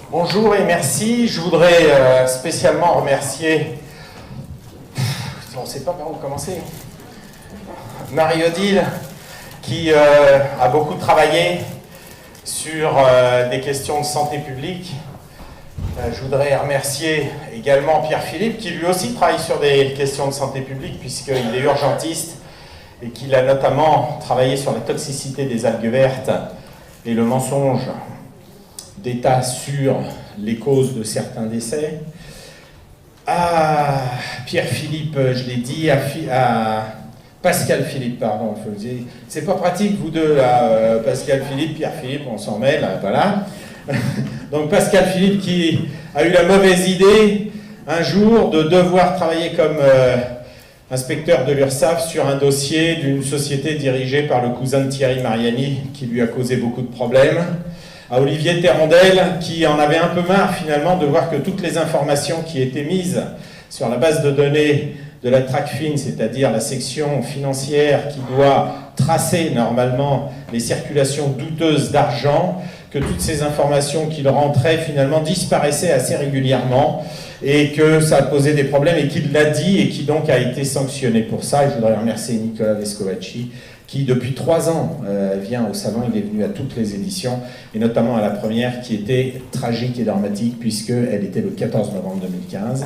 Bonjour et merci. Je voudrais spécialement remercier, on ne sait pas par où commencer, Marie-Odile, qui a beaucoup travaillé sur des questions de santé publique. Je voudrais remercier également Pierre-Philippe, qui lui aussi travaille sur des questions de santé publique, puisqu'il est urgentiste et qu'il a notamment travaillé sur la toxicité des algues vertes et le mensonge d'État sur les causes de certains décès. À Pierre-Philippe, je l'ai dit, à Pascal Philippe, pardon, c'est pas pratique vous deux là, Pascal Philippe, Pierre-Philippe, on s'en mêle, voilà. Donc Pascal Philippe qui a eu la mauvaise idée un jour de devoir travailler comme inspecteur de l'URSSAF sur un dossier d'une société dirigée par le cousin de Thierry Mariani qui lui a causé beaucoup de problèmes. À Olivier Terrandel qui en avait un peu marre finalement de voir que toutes les informations qui étaient mises sur la base de données de la TRACFIN, c'est-à-dire la section financière qui doit tracer normalement les circulations douteuses d'argent, que toutes ces informations qu'il rentrait finalement disparaissaient assez régulièrement et que ça a posé des problèmes et qu'il l'a dit et qui donc a été sanctionné pour ça. Et je voudrais remercier Nicolas Vescovacci qui depuis 3 ans vient au salon. Il est venu à toutes les éditions et notamment à la première qui était tragique et dramatique puisqu'elle était le 14 novembre 2015.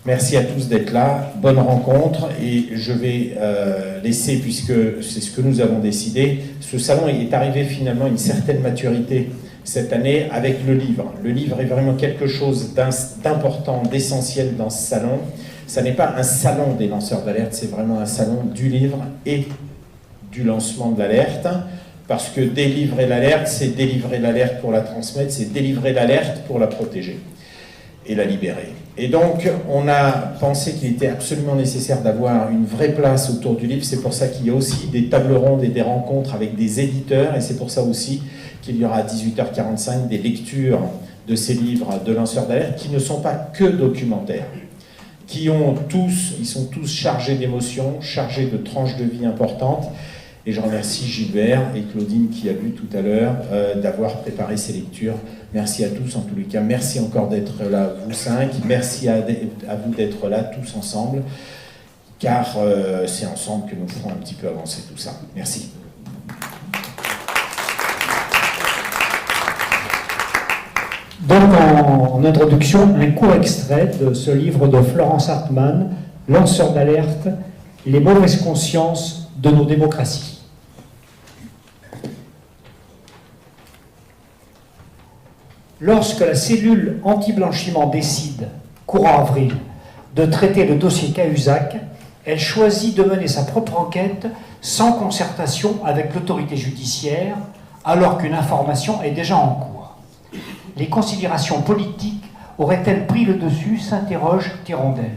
Merci à tous d'être là, bonne rencontre, et je vais laisser, puisque c'est ce que nous avons décidé, ce salon est arrivé finalement à une certaine maturité cette année avec le livre. Le livre est vraiment quelque chose d'important, d'essentiel dans ce salon. Ça n'est pas un salon des lanceurs d'alerte, c'est vraiment un salon du livre et du lancement de l'alerte, parce que délivrer l'alerte, c'est délivrer l'alerte pour la transmettre, c'est délivrer l'alerte pour la protéger et la libérer. Et donc, on a pensé qu'il était absolument nécessaire d'avoir une vraie place autour du livre. C'est pour ça qu'il y a aussi des tables rondes et des rencontres avec des éditeurs. Et c'est pour ça aussi qu'il y aura à 18h45 des lectures de ces livres de lanceurs d'alerte qui ne sont pas que documentaires, qui ont ils sont tous chargés d'émotions, chargés de tranches de vie importantes. Et je remercie Gilbert et Claudine qui a lu tout à l'heure d'avoir préparé ces lectures. Merci à tous en tous les cas. Merci encore d'être là, vous 5. Merci à vous d'être là tous ensemble, car c'est ensemble que nous ferons un petit peu avancer tout ça. Merci. Donc en introduction, un court extrait de ce livre de Florence Hartmann, Lanceur d'alerte, les mauvaises consciences de nos démocraties. Lorsque la cellule anti-blanchiment décide, courant avril, de traiter le dossier Cahuzac, elle choisit de mener sa propre enquête sans concertation avec l'autorité judiciaire, alors qu'une information est déjà en cours. Les considérations politiques auraient-elles pris le dessus, s'interroge Terrandel.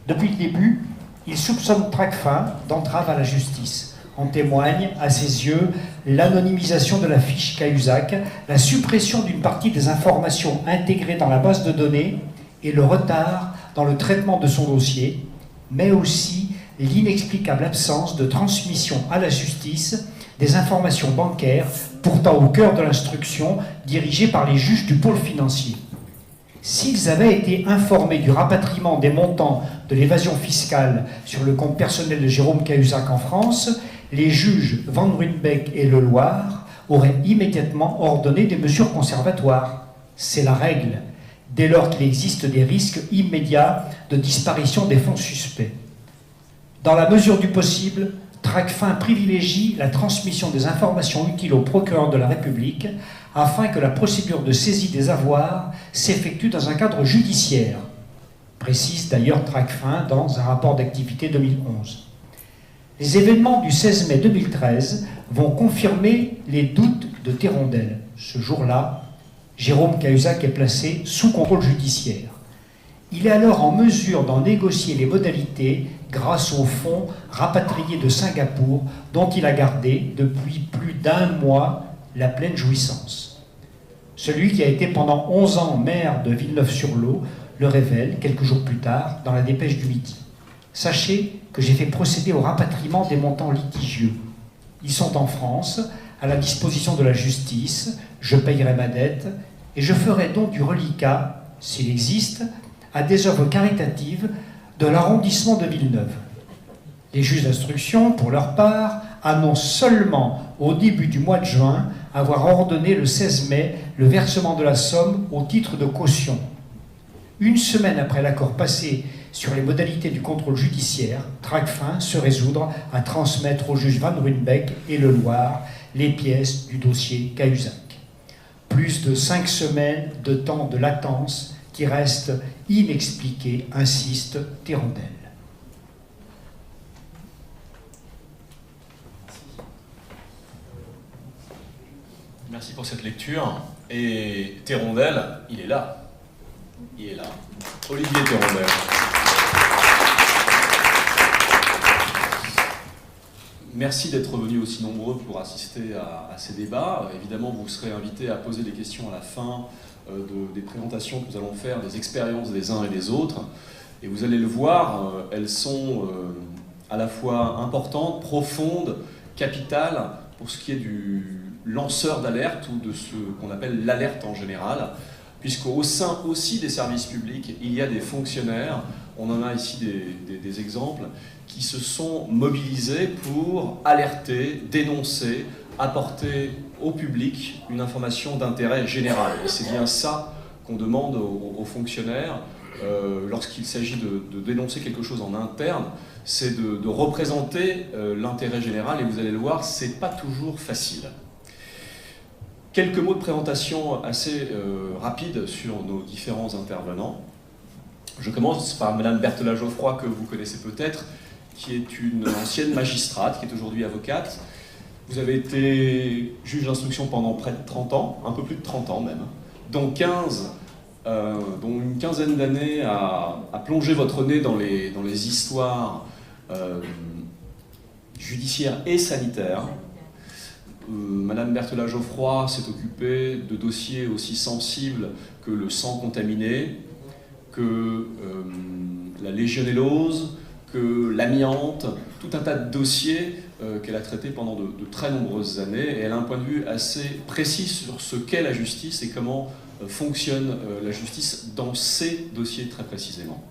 Depuis le début, il soupçonne Tracfin d'entrave à la justice. En témoigne, à ses yeux, l'anonymisation de la fiche Cahuzac, la suppression d'une partie des informations intégrées dans la base de données et le retard dans le traitement de son dossier, mais aussi l'inexplicable absence de transmission à la justice des informations bancaires, pourtant au cœur de l'instruction, dirigée par les juges du pôle financier. S'ils avaient été informés du rapatriement des montants de l'évasion fiscale sur le compte personnel de Jérôme Cahuzac en France, les juges Van Ruynbeck et Leloir auraient immédiatement ordonné des mesures conservatoires. C'est la règle, dès lors qu'il existe des risques immédiats de disparition des fonds suspects. Dans la mesure du possible, Tracfin privilégie la transmission des informations utiles au procureur de la République afin que la procédure de saisie des avoirs s'effectue dans un cadre judiciaire, précise d'ailleurs Tracfin dans un rapport d'activité 2011. Les événements du 16 mai 2013 vont confirmer les doutes de Terrandel. Ce jour-là, Jérôme Cahuzac est placé sous contrôle judiciaire. Il est alors en mesure d'en négocier les modalités grâce aux fonds rapatriés de Singapour dont il a gardé depuis plus d'1 mois la pleine jouissance. Celui qui a été pendant 11 ans maire de Villeneuve-sur-Lot le révèle quelques jours plus tard dans la dépêche du Midi. Sachez que j'ai fait procéder au rapatriement des montants litigieux. Ils sont en France, à la disposition de la justice, je payerai ma dette, et je ferai don du reliquat, s'il existe, à des œuvres caritatives de l'arrondissement de Villeneuve. Les juges d'instruction, pour leur part, annoncent seulement au début du mois de juin avoir ordonné le 16 mai le versement de la somme au titre de caution. Une semaine après l'accord passé sur les modalités du contrôle judiciaire, Tracfin se résoudre à transmettre au juge Van Ruynbeck et Le Loir les pièces du dossier Cahuzac. Plus de 5 semaines de temps de latence qui restent inexpliqués, insiste Thérondel. Merci pour cette lecture. Et Thérondel, il est là. Il est là. Olivier Thérondel. Merci d'être venus aussi nombreux pour assister à ces débats. Évidemment, vous serez invités à poser des questions à la fin des présentations que nous allons faire, des expériences des uns et des autres. Et vous allez le voir, elles sont à la fois importantes, profondes, capitales pour ce qui est du lanceur d'alerte ou de ce qu'on appelle l'alerte en général, puisqu'au sein aussi des services publics, il y a des fonctionnaires, on en a ici des exemples, qui se sont mobilisés pour alerter, dénoncer, apporter au public une information d'intérêt général. Et c'est bien ça qu'on demande aux fonctionnaires lorsqu'il s'agit de dénoncer quelque chose en interne, c'est de représenter l'intérêt général, et vous allez le voir, c'est pas toujours facile. Quelques mots de présentation assez rapides sur nos différents intervenants. Je commence par Madame Berthelin-Geoffroy, que vous connaissez peut-être, qui est une ancienne magistrate, qui est aujourd'hui avocate. Vous avez été juge d'instruction pendant près de 30 ans, un peu plus de 30 ans même, dont une quinzaine d'années à plonger votre nez dans les histoires judiciaires et sanitaires. Madame Berthelin-Geoffroy s'est occupée de dossiers aussi sensibles que le sang contaminé, que la légionellose, que l'amiante, tout un tas de dossiers qu'elle a traités pendant de très nombreuses années, et elle a un point de vue assez précis sur ce qu'est la justice et comment fonctionne la justice dans ces dossiers très précisément.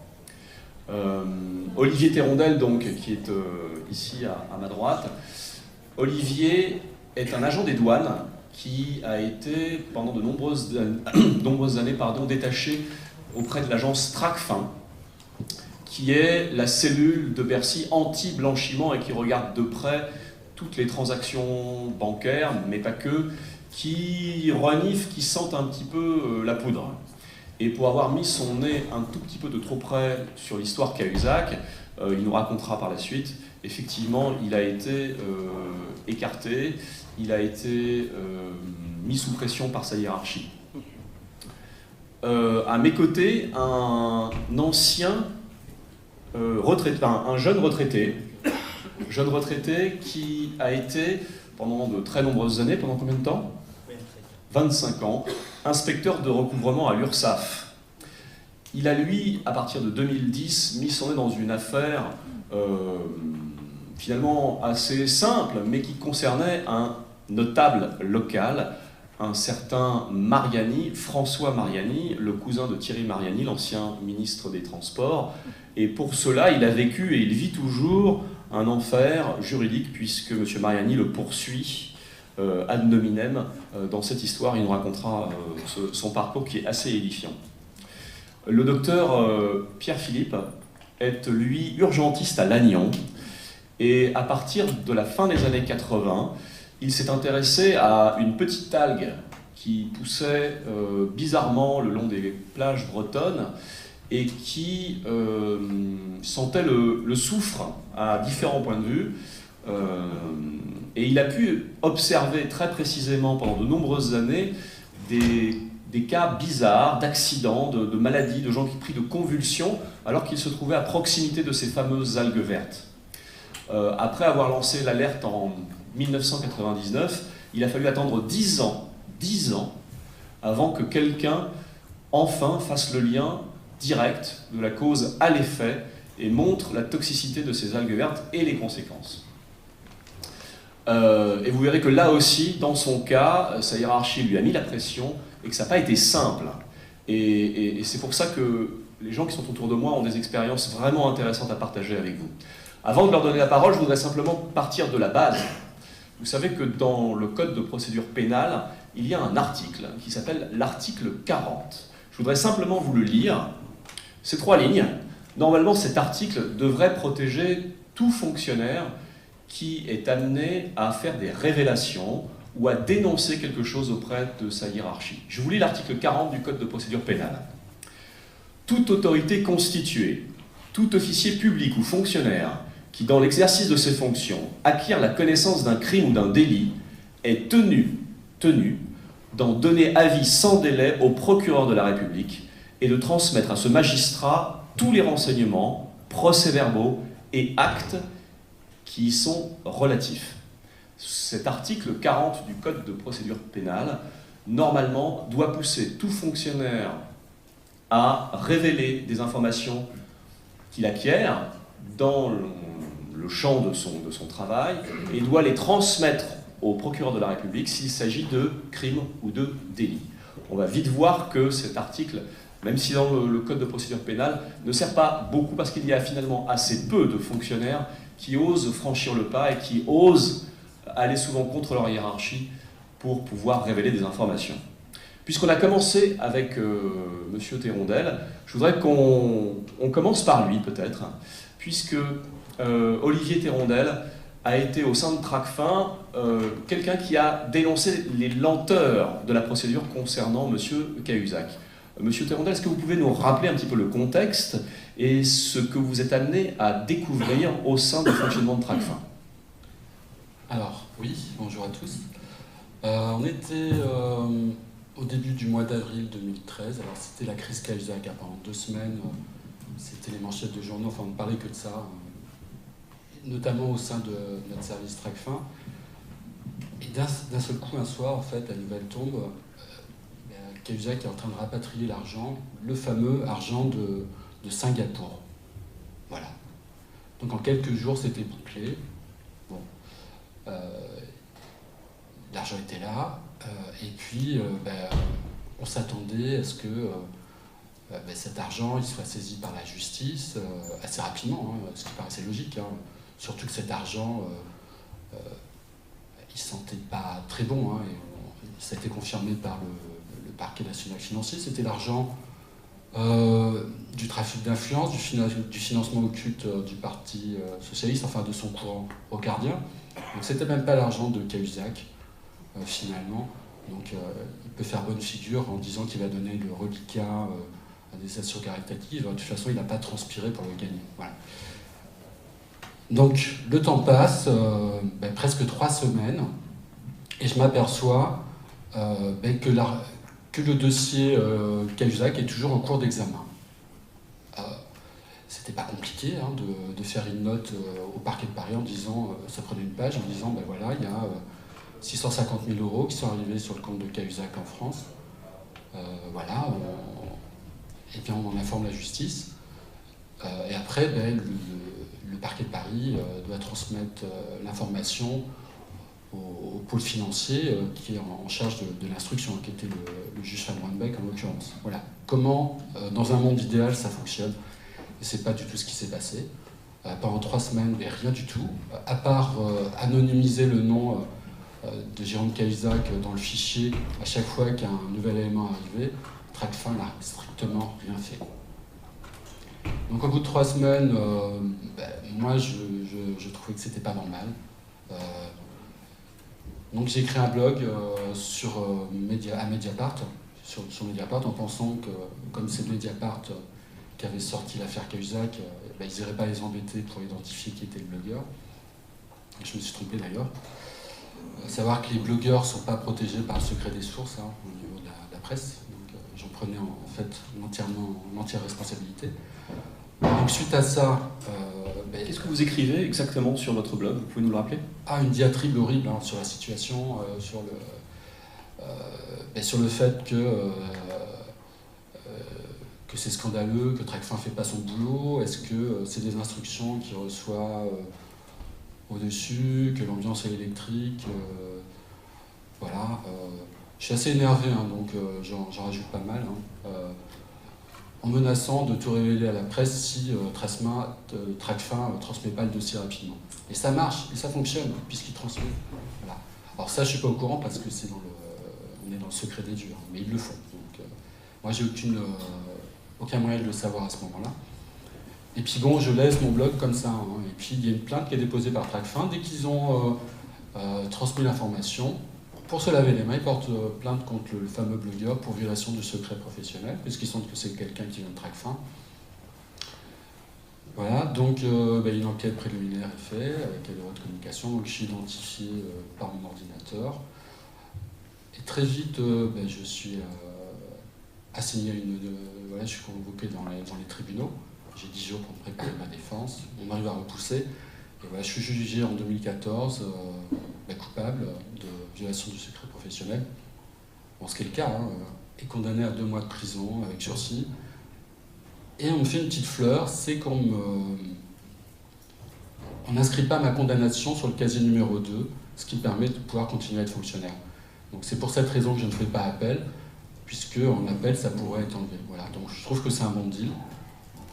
Olivier Thérondel, donc, qui est ici à ma droite. Olivier est un agent des douanes qui a été pendant de nombreuses années détaché auprès de l'agence Tracfin, qui est la cellule de Bercy anti-blanchiment et qui regarde de près toutes les transactions bancaires, mais pas que, qui renifle, qui sentent un petit peu la poudre. Et pour avoir mis son nez un tout petit peu de trop près sur l'histoire Cahuzac, il nous racontera par la suite, effectivement, il a été écarté, il a été mis sous pression par sa hiérarchie. À mes côtés, un jeune retraité qui a été, pendant de très nombreuses années, pendant combien de temps ? 25 ans, inspecteur de recouvrement à l'URSSAF. Il a, lui, à partir de 2010, mis son nez dans une affaire finalement assez simple, mais qui concernait un notable local, un certain Mariani, François Mariani, le cousin de Thierry Mariani, l'ancien ministre des Transports. Et pour cela, il a vécu et il vit toujours un enfer juridique, puisque M. Mariani le poursuit ad nominem dans cette histoire. Il nous racontera son parcours qui est assez édifiant. Le docteur Pierre Philippe est, lui, urgentiste à Lannion. Et à partir de la fin des années 80, il s'est intéressé à une petite algue qui poussait bizarrement le long des plages bretonnes et qui sentait le soufre à différents points de vue. Et il a pu observer très précisément pendant de nombreuses années des cas bizarres, d'accidents, de maladies, de gens qui pris de convulsions alors qu'ils se trouvaient à proximité de ces fameuses algues vertes. Après avoir lancé l'alerte en 1999, il a fallu attendre 10 ans avant que quelqu'un enfin fasse le lien direct de la cause à l'effet et montre la toxicité de ces algues vertes et les conséquences. Et vous verrez que là aussi, dans son cas, sa hiérarchie lui a mis la pression et que ça n'a pas été simple. Et c'est pour ça que les gens qui sont autour de moi ont des expériences vraiment intéressantes à partager avec vous. Avant de leur donner la parole, je voudrais simplement partir de la base. Vous savez que dans le Code de procédure pénale, il y a un article qui s'appelle l'article 40. Je voudrais simplement vous le lire. Ces 3 lignes. Normalement, cet article devrait protéger tout fonctionnaire qui est amené à faire des révélations ou à dénoncer quelque chose auprès de sa hiérarchie. Je vous lis l'article 40 du Code de procédure pénale. Toute autorité constituée, tout officier public ou fonctionnaire qui, dans l'exercice de ses fonctions, acquiert la connaissance d'un crime ou d'un délit, est tenu d'en donner avis sans délai au procureur de la République et de transmettre à ce magistrat tous les renseignements, procès-verbaux et actes qui y sont relatifs. Cet article 40 du Code de procédure pénale, normalement, doit pousser tout fonctionnaire à révéler des informations qu'il acquiert dans le champ de son travail et doit les transmettre au procureur de la République s'il s'agit de crimes ou de délits. On va vite voir que cet article, même si dans le Code de procédure pénale, ne sert pas beaucoup parce qu'il y a finalement assez peu de fonctionnaires qui osent franchir le pas et qui osent aller souvent contre leur hiérarchie pour pouvoir révéler des informations. Puisqu'on a commencé avec M. Thérondel, je voudrais qu'on commence par lui peut-être, puisque Olivier Thérondel a été au sein de Tracfin quelqu'un qui a dénoncé les lenteurs de la procédure concernant M. Cahuzac. Monsieur Thérondel, est-ce que vous pouvez nous rappeler un petit peu le contexte et ce que vous êtes amené à découvrir au sein du fonctionnement de Tracfin? Alors, oui, bonjour à tous. On était au début du mois d'avril 2013. Alors, c'était la crise Cahuzac. Pendant 2 semaines, c'était les manchettes de journaux. Enfin, on ne parlait que de ça, notamment au sein de notre service Tracfin. Et d'un seul coup, un soir, en fait, la nouvelle tombe. Cahuzac est en train de rapatrier l'argent, le fameux argent de Singapour. Voilà. Donc en quelques jours, c'était bouclé. Bon. L'argent était là. Et puis, on s'attendait à ce que cet argent il soit saisi par la justice assez rapidement, ce qui paraissait logique. Surtout que cet argent, il sentait pas très bon. Et ça a été confirmé par le parquet national financier. C'était l'argent du trafic d'influence, du financement occulte du Parti socialiste, enfin de son courant rocardien. Donc c'était même pas l'argent de Cahuzac, finalement. Donc il peut faire bonne figure en disant qu'il va donner le reliquat à des actions caritatives. De toute façon, il n'a pas transpiré pour le gagner. Voilà. Donc le temps passe, presque 3 semaines, et je m'aperçois que le dossier Cahuzac est toujours en cours d'examen. C'était pas compliqué de faire une note au parquet de Paris en disant, ça prenait une page, en disant, voilà, il y a 650 000 euros qui sont arrivés sur le compte de Cahuzac en France. Voilà, et bien on en informe la justice. Et après, le parquet de Paris doit transmettre l'information au pôle financier qui est en charge de l'instruction, qui était le juge Van Ruynbeck en l'occurrence. Voilà. Comment, dans un monde idéal, ça fonctionne. Et c'est pas du tout ce qui s'est passé. Pendant 3 semaines, mais rien du tout, à part anonymiser le nom de Jérôme Cahuzac dans le fichier à chaque fois qu'un nouvel élément arrivait. Tracfin n'a strictement rien fait. Donc au bout de 3 semaines, moi je trouvais que c'était pas normal. Donc j'ai créé un blog à Mediapart, sur Mediapart, en pensant que comme c'est Mediapart qui avait sorti l'affaire Cahuzac, ils n'iraient pas les embêter pour identifier qui était le blogueur. Je me suis trompé d'ailleurs. Savoir que les blogueurs ne sont pas protégés par le secret des sources au niveau de la presse, donc j'en prenais en fait l'entière responsabilité. Donc suite à ça... Qu'est-ce que vous écrivez exactement sur votre blog? Vous pouvez nous le rappeler? Une diatribe horrible sur la situation, sur le fait que c'est scandaleux, que Tracfin ne fait pas son boulot, est-ce que c'est des instructions qu'il reçoit au-dessus, que l'ambiance est électrique, voilà. Je suis assez énervé, hein, donc j'en rajoute pas mal. Hein. En menaçant de tout révéler à la presse si Tracfin ne transmet pas le dossier rapidement. Et ça marche, et ça fonctionne, puisqu'il transmet. Voilà. Alors ça, je ne suis pas au courant parce que c'est on est dans le secret des dieux, hein, mais ils le font. Donc, moi, j'ai aucun moyen de le savoir à ce moment-là. Et puis bon, je laisse mon blog comme ça. Hein. Et puis il y a une plainte qui est déposée par Tracfin. Dès qu'ils ont transmis l'information, pour se laver les mains, ils portent plainte contre le fameux blogueur pour violation du secret professionnel, puisqu'ils sentent que c'est quelqu'un qui vient de Tracfin. Voilà, donc une enquête préliminaire est faite avec les droits de communication, donc je suis identifié par mon ordinateur. Et très vite, je suis assigné à je suis convoqué dans les tribunaux. J'ai 10 jours pour me préparer ma défense. On m'arrive à repousser. Et voilà, je suis jugé en 2014 coupable de violation du secret professionnel, ce qui est le cas, hein, et condamné à 2 mois de prison avec sursis. Et on me fait une petite fleur, c'est qu'on n'inscrit pas ma condamnation sur le casier numéro 2, ce qui permet de pouvoir continuer à être fonctionnaire. Donc c'est pour cette raison que je ne fais pas appel, puisque en appel ça pourrait être enlevé. Voilà, donc je trouve que c'est un bon deal.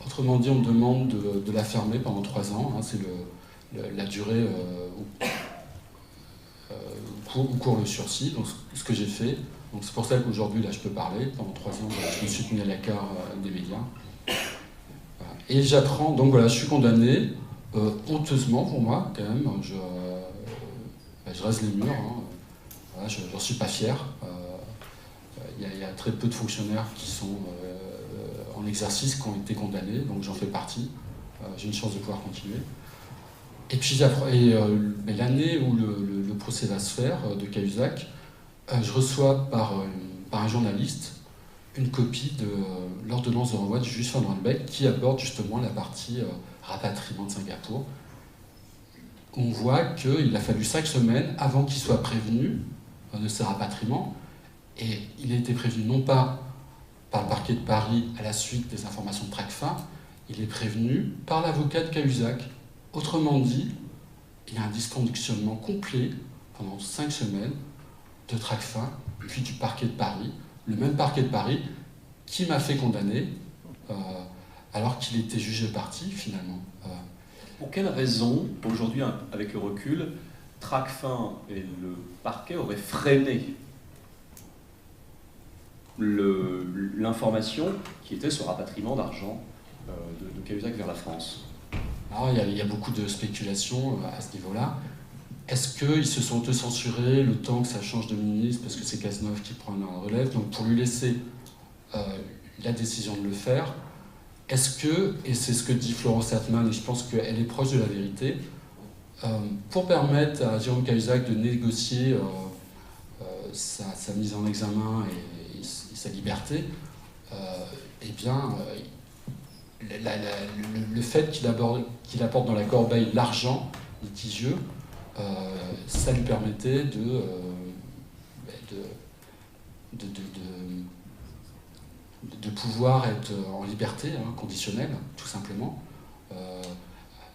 Autrement dit, on me demande de la fermer pendant 3 ans, hein, c'est la durée où court le sursis, donc ce que j'ai fait. Donc c'est pour ça qu'aujourd'hui, là, je peux parler. Pendant 3 ans, je me suis tenu à l'écart des médias. Voilà. Et j'apprends, donc voilà, je suis condamné, honteusement pour moi, quand même. Je rase les murs, hein. Voilà, j'en suis pas fier. Il y a très peu de fonctionnaires qui sont en exercice, qui ont été condamnés, donc j'en fais partie. J'ai une chance de pouvoir continuer. Et puis l'année où le procès va se faire de Cahuzac, je reçois par un journaliste une copie de l'ordonnance de renvoi du juge Van Randbeck qui aborde justement la partie rapatriement de Singapour. On voit qu'il a fallu 5 semaines avant qu'il soit prévenu de ce rapatriement, et il a été prévenu non pas par le parquet de Paris à la suite des informations de Tracfin, il est prévenu par l'avocat de Cahuzac. Autrement dit, il y a un dysfonctionnement complet pendant 5 semaines de Tracfin, puis du parquet de Paris, le même parquet de Paris qui m'a fait condamner alors qu'il était jugé parti finalement. Pour quelle raison, aujourd'hui, avec le recul, Tracfin et le parquet auraient freiné l'information qui était ce rapatriement d'argent de Cahuzac vers la France? Alors, il y a beaucoup de spéculations à ce niveau-là. Est-ce qu'ils se sont autocensurés le temps que ça change de ministre, parce que c'est Cazeneuve qui prend la relève, donc pour lui laisser la décision de le faire? Est-ce que, et c'est ce que dit Florence Hertmann, et je pense qu'elle est proche de la vérité, pour permettre à Jérôme Cahuzac de négocier sa mise en examen et sa liberté, le fait qu'il apporte dans la corbeille l'argent litigieux, ça lui permettait de pouvoir être en liberté conditionnelle, tout simplement.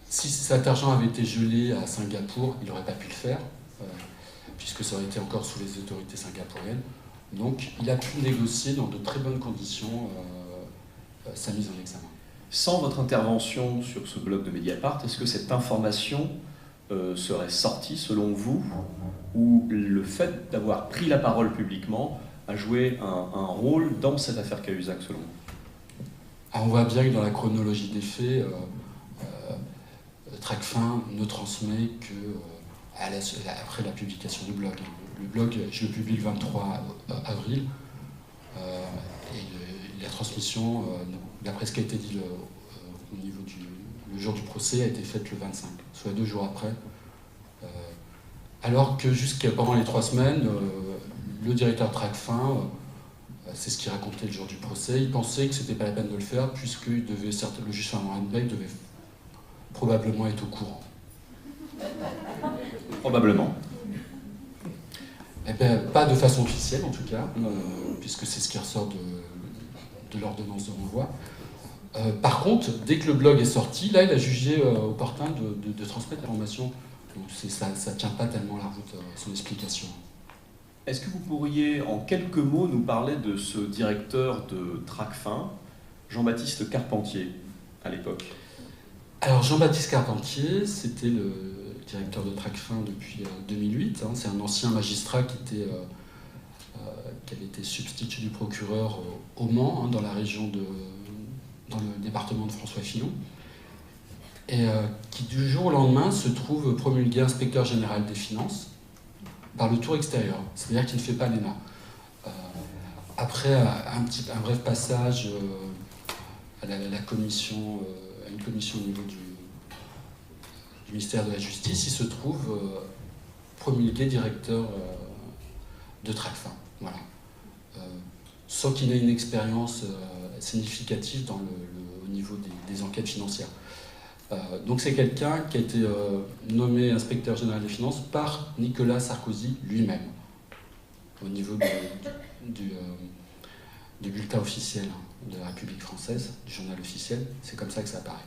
Si cet argent avait été gelé à Singapour, il n'aurait pas pu le faire, puisque ça aurait été encore sous les autorités singapouriennes. Donc il a pu négocier dans de très bonnes conditions sa mise en examen. Sans votre intervention sur ce blog de Mediapart, est-ce que cette information serait sortie selon vous, ou le fait d'avoir pris la parole publiquement a joué un rôle dans cette affaire Cahuzac selon vous? Alors on voit bien que dans la chronologie des faits, Tracfin ne transmet que après la publication du blog. Le blog, je le publie le 23 avril, et la transmission, d'après ce qui a été dit au niveau le jour du procès, a été faite le 25, soit 2 jours après. Alors que pendant les 3 semaines, le directeur Tracfin, c'est ce qu'il racontait le jour du procès, il pensait que c'était pas la peine de le faire, puisque le juge Van Randbeck devait probablement être au courant. Probablement. Eh bien, pas de façon officielle en tout cas, puisque c'est ce qui ressort de l'ordonnance de renvoi. Par contre, dès que le blog est sorti, là, il a jugé opportun de transmettre l'information. Donc ça ne tient pas tellement la route, son explication. Est-ce que vous pourriez, en quelques mots, nous parler de ce directeur de Tracfin, Jean-Baptiste Carpentier, à l'époque? Alors Jean-Baptiste Carpentier, c'était le directeur de Tracfin depuis 2008. C'est un ancien magistrat qui avait été substitut du procureur au Mans, dans la région dans le département de François Fillon, et qui du jour au lendemain se trouve promulgué inspecteur général des finances par le tour extérieur, c'est-à-dire qu'il ne fait pas l'ENA. Après un bref passage à une commission au niveau du ministère de la Justice, il se trouve promulgué directeur de Tracfin. Voilà. Sans qu'il ait une expérience significative au niveau des enquêtes financières. Donc c'est quelqu'un qui a été nommé inspecteur général des finances par Nicolas Sarkozy lui-même, au niveau du bulletin officiel de la République française, du journal officiel. C'est comme ça que ça apparaît.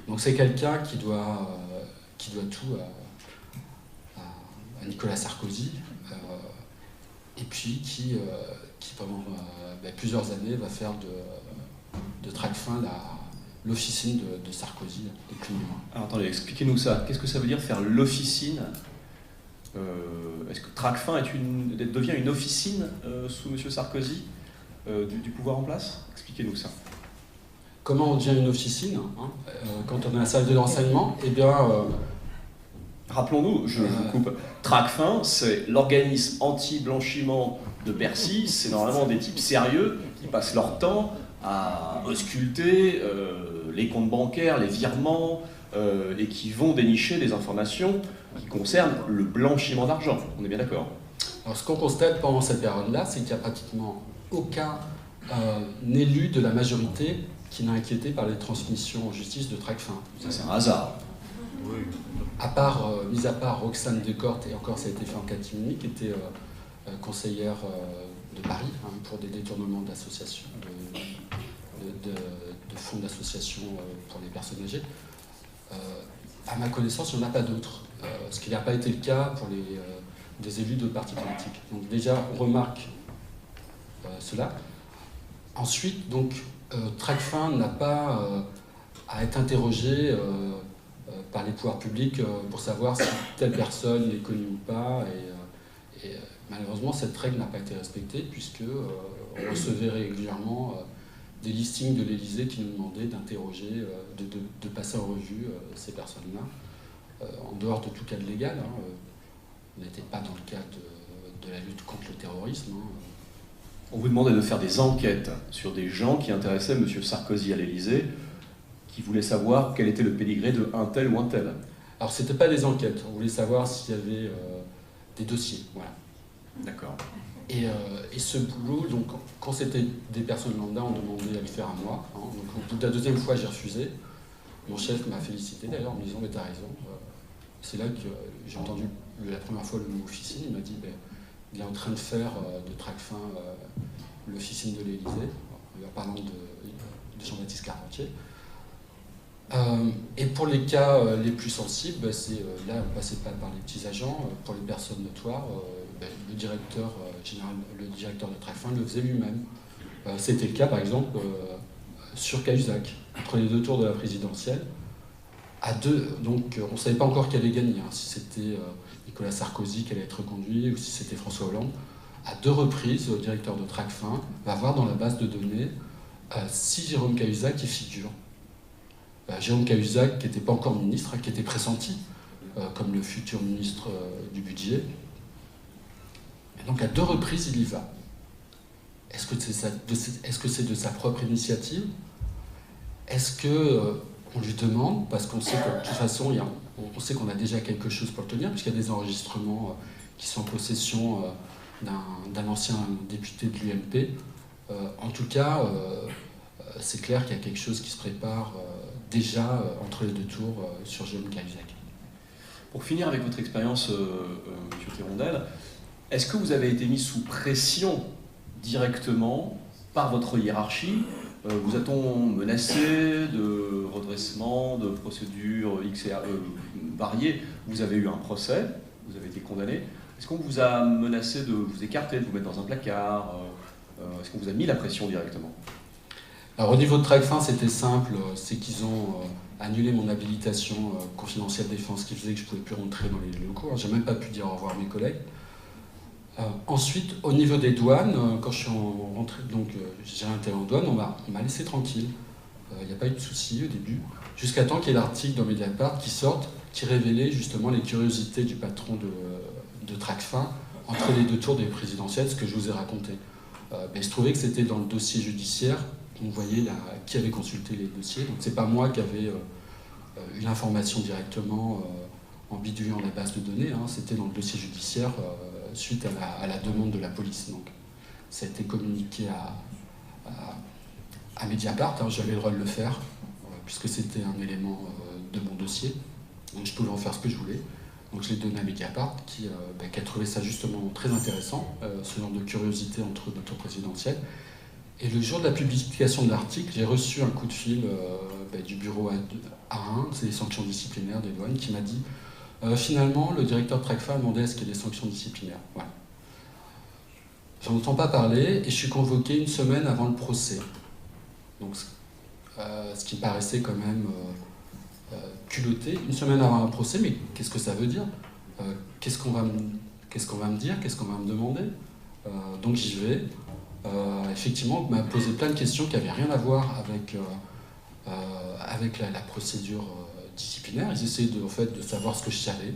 Donc c'est quelqu'un qui doit tout à Nicolas Sarkozy, et puis qui pendant plusieurs années va faire de Tracfin l'officine de Sarkozy, de plus ou moins. Alors attendez, expliquez-nous ça. Qu'est-ce que ça veut dire faire l'officine? Est-ce que Tracfin devient une officine sous M. Sarkozy du pouvoir en place? Expliquez-nous ça. Comment on devient une officine quand on est un service de renseignement? Eh bien, rappelons-nous, je vous coupe, Tracfin, c'est l'organisme anti-blanchiment de Bercy. C'est normalement des types sérieux qui passent leur temps à ausculter les comptes bancaires, les virements, et qui vont dénicher des informations qui concernent le blanchiment d'argent. On est bien d'accord? Alors, ce qu'on constate pendant cette période-là, c'est qu'il n'y a pratiquement aucun élu de la majorité qui n'a inquiété par les transmissions en justice de Tracfin. Ça, c'est un hasard. Oui. Mis à part Roxane Decorte, et encore ça a été fait en catimini, qui était conseillère de Paris pour des détournements d'associations, de fonds d'associations pour les personnes âgées. À ma connaissance, il n'y en a pas d'autres, ce qui n'a pas été le cas pour des élus de partis politiques. Donc déjà, on remarque cela. Ensuite, donc, Tracfin n'a pas à être interrogé par les pouvoirs publics pour savoir si telle personne est connue ou pas. Et malheureusement, cette règle n'a pas été respectée puisque on recevait régulièrement des listings de l'Élysée qui nous demandaient d'interroger, de passer en revue ces personnes-là, en dehors de tout cadre légal. On n'était pas dans le cadre de la lutte contre le terrorisme. On vous demandait de faire des enquêtes sur des gens qui intéressaient M. Sarkozy à l'Élysée, qui voulaient savoir quel était le pédigré de un tel ou un tel. Alors, ce n'était pas des enquêtes, on voulait savoir s'il y avait des dossiers. Voilà. D'accord. Et ce boulot, donc, quand c'était des personnes lambda, on demandait à le faire à moi. Donc, au bout de la deuxième fois, j'ai refusé. Mon chef m'a félicité d'ailleurs en me disant « mais t'as raison ». C'est là que j'ai entendu la première fois le mot officine. Il m'a dit il est en train de faire de Tracfin l'officine de l'Élysée, en parlant de Jean-Baptiste Carpentier. Et pour les cas les plus sensibles, c'est là on passait pas par les petits agents. Pour les personnes notoires, le directeur général, le directeur de Tracfin le faisait lui-même. C'était le cas par exemple sur Cahuzac, entre les deux tours de la présidentielle. Donc on ne savait pas encore qui allait gagner, si c'était Nicolas Sarkozy qui allait être reconduit ou si c'était François Hollande. À deux reprises, le directeur de Tracfin va voir dans la base de données si Jérôme Cahuzac y figure. Jérôme Cahuzac, qui n'était pas encore ministre, qui était pressenti comme le futur ministre du budget. Et donc à deux reprises, il y va. Est-ce que c'est de sa propre initiative? Est-ce qu'on lui demande, parce qu'on sait que de toute façon, on sait qu'on a déjà quelque chose pour le tenir, puisqu'il y a des enregistrements qui sont en possession d'un ancien député de l'UMP. En tout cas, c'est clair qu'il y a quelque chose qui se prépare déjà entre les deux tours sur Jérôme Cahuzac. Pour finir avec votre expérience, M. Thérondel, est-ce que vous avez été mis sous pression directement par votre hiérarchie? Vous a-t-on menacé de redressement, de procédures variées? Vous avez eu un procès, vous avez été condamné. Est-ce qu'on vous a menacé de vous écarter, de vous mettre dans un placard? Est-ce qu'on vous a mis la pression directement? Alors au niveau de Tracfin, c'était simple, c'est qu'ils ont annulé mon habilitation confidentielle défense, qui faisait que je ne pouvais plus rentrer dans les locaux. J'ai même pas pu dire au revoir à mes collègues. Ensuite, au niveau des douanes, quand je suis rentré, donc j'ai intégré en douane, on m'a laissé tranquille. Il n'y a pas eu de souci au début, jusqu'à temps qu'il y ait l'article dans Mediapart qui sorte, qui révélait justement les curiosités du patron de Tracfin entre les deux tours des présidentielles, ce que je vous ai raconté. Il se trouvait que c'était dans le dossier judiciaire. On voyait qui avait consulté les dossiers. Donc c'est pas moi qui avais eu l'information directement en bidouillant la base de données. Hein. C'était dans le dossier judiciaire suite à la demande de la police. Donc ça a été communiqué à Mediapart. Hein. J'avais le droit de le faire puisque c'était un élément de mon dossier. Donc je pouvais en faire ce que je voulais. Donc je l'ai donné à Mediapart qui a trouvé ça justement très intéressant, ce genre de curiosité entre deux tours présidentielles. Et le jour de la publication de l'article, j'ai reçu un coup de fil du bureau A1, c'est les sanctions disciplinaires des douanes, qui m'a dit finalement, le directeur de Tracfin a demandé à ce qu'il y ait des sanctions disciplinaires. Voilà. J'en entends pas parler et je suis convoqué une semaine avant le procès. Donc, ce qui me paraissait quand même culotté. Une semaine avant un procès, mais qu'est-ce que ça veut dire? Qu'est-ce qu'on va me dire? Qu'est-ce qu'on va me demander? Donc j'y vais. Effectivement, on m'a posé plein de questions qui n'avaient rien à voir avec la procédure disciplinaire. Ils essayaient de savoir ce que je savais,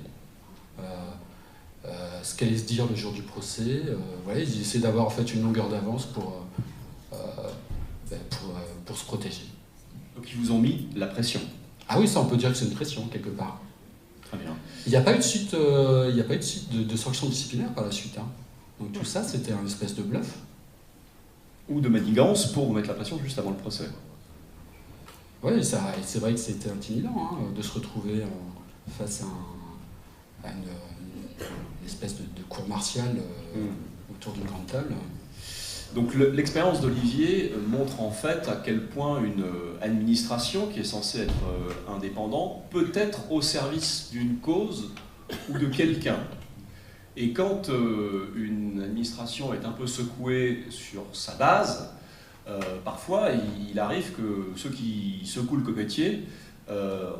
ce qu'allait se dire le jour du procès. Voilà, ils essayaient d'avoir en fait une longueur d'avance pour se protéger. Donc ils vous ont mis la pression? Ah oui, ça on peut dire que c'est une pression quelque part. Très bien. Il n'y a pas eu de suite, de sanctions disciplinaires par la suite. Hein. Donc tout ça, c'était un espèce de bluff. Ou de manigance pour vous mettre la pression juste avant le procès. Oui, c'est vrai que c'était intimidant hein, de se retrouver face à une espèce de cour martiale autour d'une grande table. Donc l'expérience d'Olivier montre en fait à quel point une administration qui est censée être indépendante peut être au service d'une cause ou de quelqu'un. Et quand une administration est un peu secouée sur sa base, parfois il arrive que ceux qui secouent le cocotier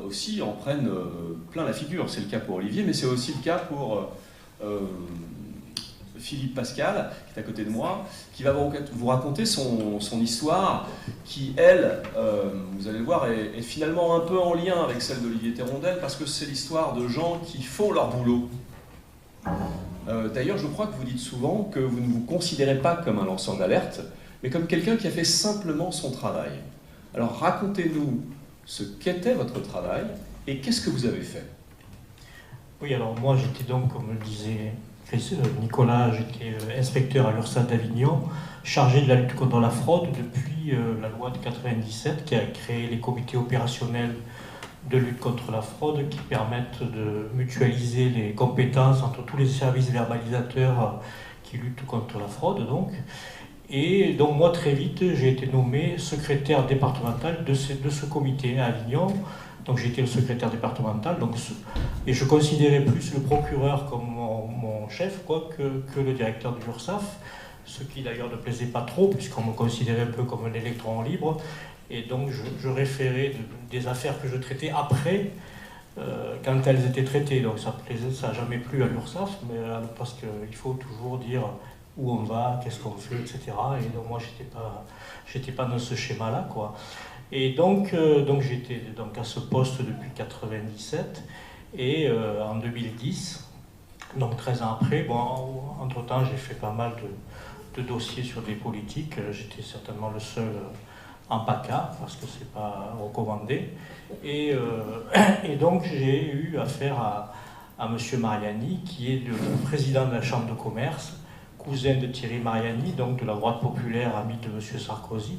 aussi en prennent plein la figure. C'est le cas pour Olivier, mais c'est aussi le cas pour Philippe Pascal, qui est à côté de moi, qui va vous raconter son histoire, qui, elle, vous allez le voir, est finalement un peu en lien avec celle d'Olivier Thérondel, parce que c'est l'histoire de gens qui font leur boulot. D'ailleurs, je crois que vous dites souvent que vous ne vous considérez pas comme un lanceur d'alerte, mais comme quelqu'un qui a fait simplement son travail. Alors, racontez-nous ce qu'était votre travail et qu'est-ce que vous avez fait. Oui, alors moi, j'étais donc, comme le disait Nicolas, j'étais inspecteur à l'URSSAF d'Avignon, chargé de la lutte contre la fraude depuis la loi de 97 qui a créé les comités opérationnels de lutte contre la fraude qui permettent de mutualiser les compétences entre tous les services verbalisateurs qui luttent contre la fraude. Et donc moi très vite j'ai été nommé secrétaire départemental de ce comité à Avignon. Donc j'étais le secrétaire départemental et je considérais plus le procureur comme mon chef que le directeur de l'URSSAF, ce qui d'ailleurs ne plaisait pas trop puisqu'on me considérait un peu comme un électron libre. Et donc je référais des affaires que je traitais après, quand elles étaient traitées. Donc ça n'a jamais plu à l'URSSAF, parce qu'il faut toujours dire où on va, qu'est-ce qu'on fait, etc. Et donc moi, j'étais pas dans ce schéma-là, quoi. Et donc j'étais à ce poste depuis 97, et en 2010, donc 13 ans après, entre-temps, j'ai fait pas mal de dossiers sur des politiques. J'étais certainement le seul en PACA, parce que c'est pas recommandé. Et donc j'ai eu affaire à M. Mariani, qui est le président de la Chambre de commerce, cousin de Thierry Mariani, donc de la droite populaire, ami de M. Sarkozy,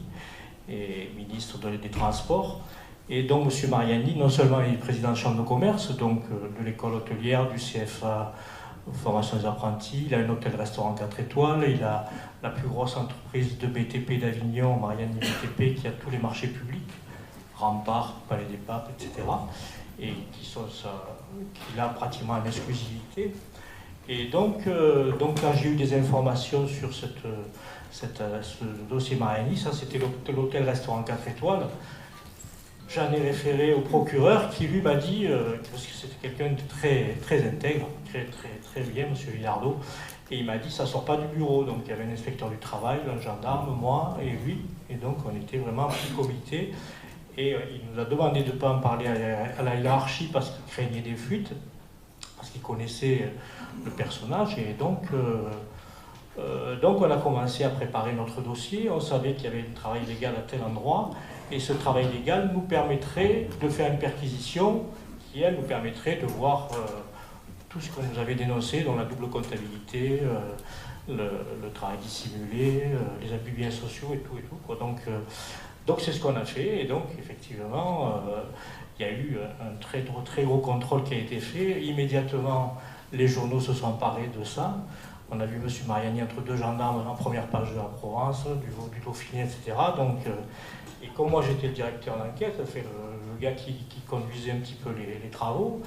et ministre des Transports. Et donc M. Mariani, non seulement est président de la Chambre de commerce, donc de l'école hôtelière, du CFA, formation des apprentis, il a un hôtel-restaurant 4 étoiles, il a la plus grosse entreprise de BTP d'Avignon, Mariani BTP, qui a tous les marchés publics, Rempart, Palais des Papes, etc., et qu'il a pratiquement en exclusivité. Et donc quand j'ai eu des informations sur ce dossier Mariani, ça c'était l'hôtel-restaurant 4 étoiles, j'en ai référé au procureur qui lui m'a dit, parce que c'était quelqu'un de très, très intègre, très bien, M. Villardeau, et il m'a dit ça sort pas du bureau. Donc il y avait un inspecteur du travail, un gendarme, moi et lui, et donc on était vraiment un petit comité. Et il nous a demandé de ne pas en parler à la hiérarchie parce qu'il craignait des fuites, parce qu'il connaissait le personnage. Et donc on a commencé à préparer notre dossier. On savait qu'il y avait un travail légal à tel endroit. Et ce travail légal nous permettrait de faire une perquisition qui, elle, nous permettrait de voir tout ce qu'on nous avait dénoncé, dont la double comptabilité, le travail dissimulé, les abus biens sociaux et tout, quoi. Donc c'est ce qu'on a fait, et donc effectivement, il y a eu un très gros contrôle qui a été fait. Immédiatement, les journaux se sont emparés de ça. On a vu M. Mariani entre deux gendarmes en première page de la Provence, du Dauphiné, etc. Donc, et comme moi j'étais le directeur d'enquête, le gars qui conduisait un petit peu les travaux,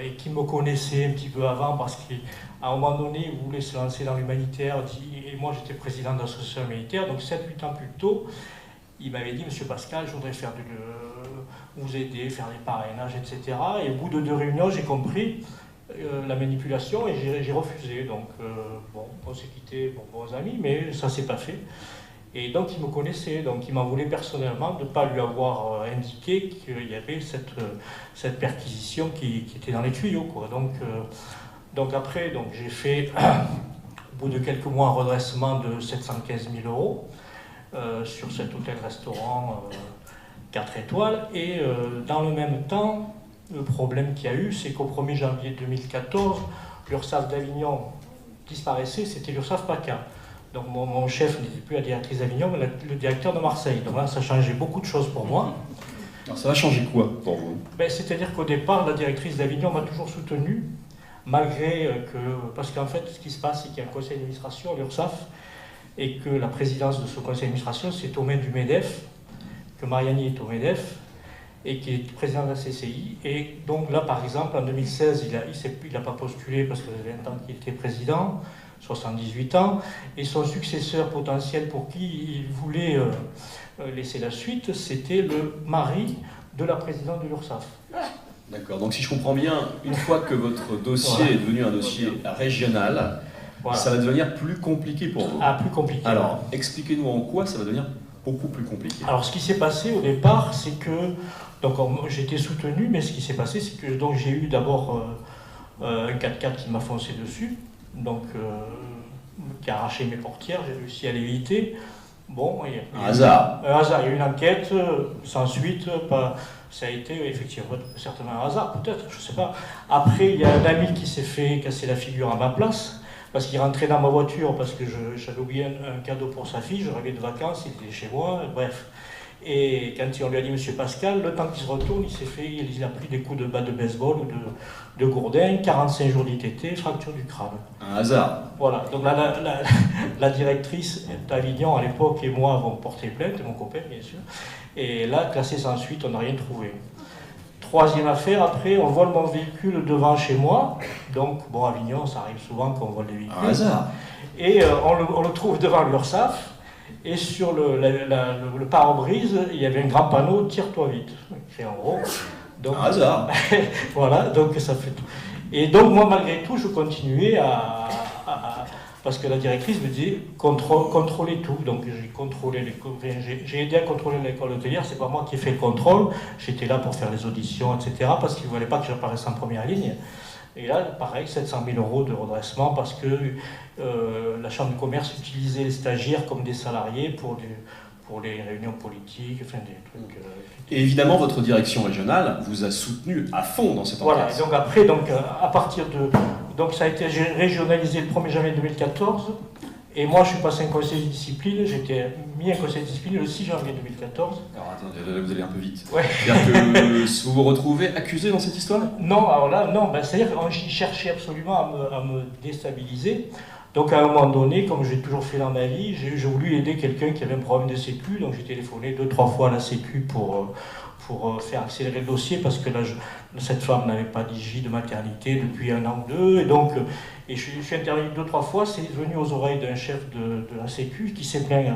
et qui me connaissait un petit peu avant parce qu'à un moment donné, il voulait se lancer dans l'humanitaire, et moi j'étais président de l'association humanitaire, donc 7-8 ans plus tôt, il m'avait dit, Monsieur Pascal, je voudrais vous aider, faire des parrainages, etc. Et au bout de 2 réunions, j'ai compris la manipulation et j'ai refusé. Donc, bon, on s'est quittés, bons amis, mais ça s'est pas fait. Et donc, il me connaissait, donc il m'en voulait personnellement de ne pas lui avoir indiqué qu'il y avait cette perquisition qui était dans les tuyaux, quoi. Donc après, j'ai fait, au bout de quelques mois, un redressement de 715 000 € sur cet hôtel-restaurant 4 étoiles. Et dans le même temps, le problème qu'il y a eu, c'est qu'au 1er janvier 2014, l'URSSAF d'Avignon disparaissait, c'était l'URSSAF PACA. Donc mon chef n'était plus la directrice d'Avignon, mais le directeur de Marseille. Donc là, ça changeait beaucoup de choses pour moi. Alors ça va changer quoi pour vous? C'est-à-dire qu'au départ, la directrice d'Avignon m'a toujours soutenu, malgré que... Parce qu'en fait, ce qui se passe, c'est qu'il y a un conseil d'administration à l'URSSAF, et que la présidence de ce conseil d'administration, c'est aux mains du MEDEF, que Mariani est au MEDEF, et qui est président de la CCI. Et donc là, par exemple, en 2016, il n'a pas postulé parce que ça faisait 20 ans qu'il était président, 78 ans, et son successeur potentiel pour qui il voulait laisser la suite, c'était le mari de la présidente de l'URSSAF. D'accord, donc si je comprends bien, une fois que votre dossier est devenu un dossier régional, ça va devenir plus compliqué pour vous. Ah, plus compliqué. Alors, expliquez-nous en quoi ça va devenir beaucoup plus compliqué. Alors, ce qui s'est passé au départ, c'est que... Donc, j'ai été soutenu, mais ce qui s'est passé, c'est que j'ai eu d'abord un 4x4 qui m'a foncé dessus, donc qui a arraché mes portières, j'ai réussi à l'éviter. Bon, un hasard. Un hasard, il y a eu une enquête, sans suite, ça a été effectivement certainement un hasard, peut-être, je ne sais pas. Après, il y a un ami qui s'est fait casser la figure à ma place, parce qu'il rentrait dans ma voiture, parce que j'avais oublié un cadeau pour sa fille, je revenais de vacances, il était chez moi, bref. Et quand on lui a dit, Monsieur Pascal, le temps qu'il se retourne, il a pris des coups de batte de baseball ou de gourdin, 45 jours d'ITT, fracture du crâne. Un hasard. Voilà, donc la directrice d'Avignon à l'époque et moi avons porté plainte, mon copain bien sûr, et là, classé sans suite, on n'a rien trouvé. Troisième affaire, après, on vole mon véhicule devant chez moi, donc, bon, à Avignon, ça arrive souvent qu'on vole des véhicules. Un hasard. Et on le trouve devant l'URSSAF. Et sur le pare-brise, il y avait un grand panneau « Tire-toi vite », écrit en gros. Donc, un hasard. Voilà, donc ça fait tout. Et donc moi, malgré tout, je continuais parce que la directrice me disait « contrôlez tout ». Donc j'ai aidé à contrôler l'école hôtelière, c'est pas moi qui ai fait le contrôle, j'étais là pour faire les auditions, etc. parce qu'ils ne voulaient pas que j'apparaisse en première ligne. Et là, pareil, 700 000 € de redressement parce que la Chambre de commerce utilisait les stagiaires comme des salariés pour les réunions politiques, enfin des trucs... Et évidemment, votre direction régionale vous a soutenu à fond dans cette enquête. Voilà, donc après, à partir de... Donc ça a été régionalisé le 1er janvier 2014, et moi je suis passé un conseil de discipline, j'étais mis un conseil de discipline le 6 janvier 2014. Alors attendez, vous allez un peu vite. Ouais. C'est-à-dire que vous vous retrouvez accusé dans cette histoire? Non, alors là, non, c'est-à-dire qu'on cherchait absolument à me déstabiliser. Donc à un moment donné, comme j'ai toujours fait dans ma vie, j'ai voulu aider quelqu'un qui avait un problème de sécu, donc j'ai téléphoné 2-3 fois à la sécu pour pour faire accélérer le dossier, parce que là, cette femme n'avait pas d'IJ de maternité depuis 1 an ou 2, et donc je suis intervenu 2-3 fois, c'est venu aux oreilles d'un chef de la Sécu qui s'est plaint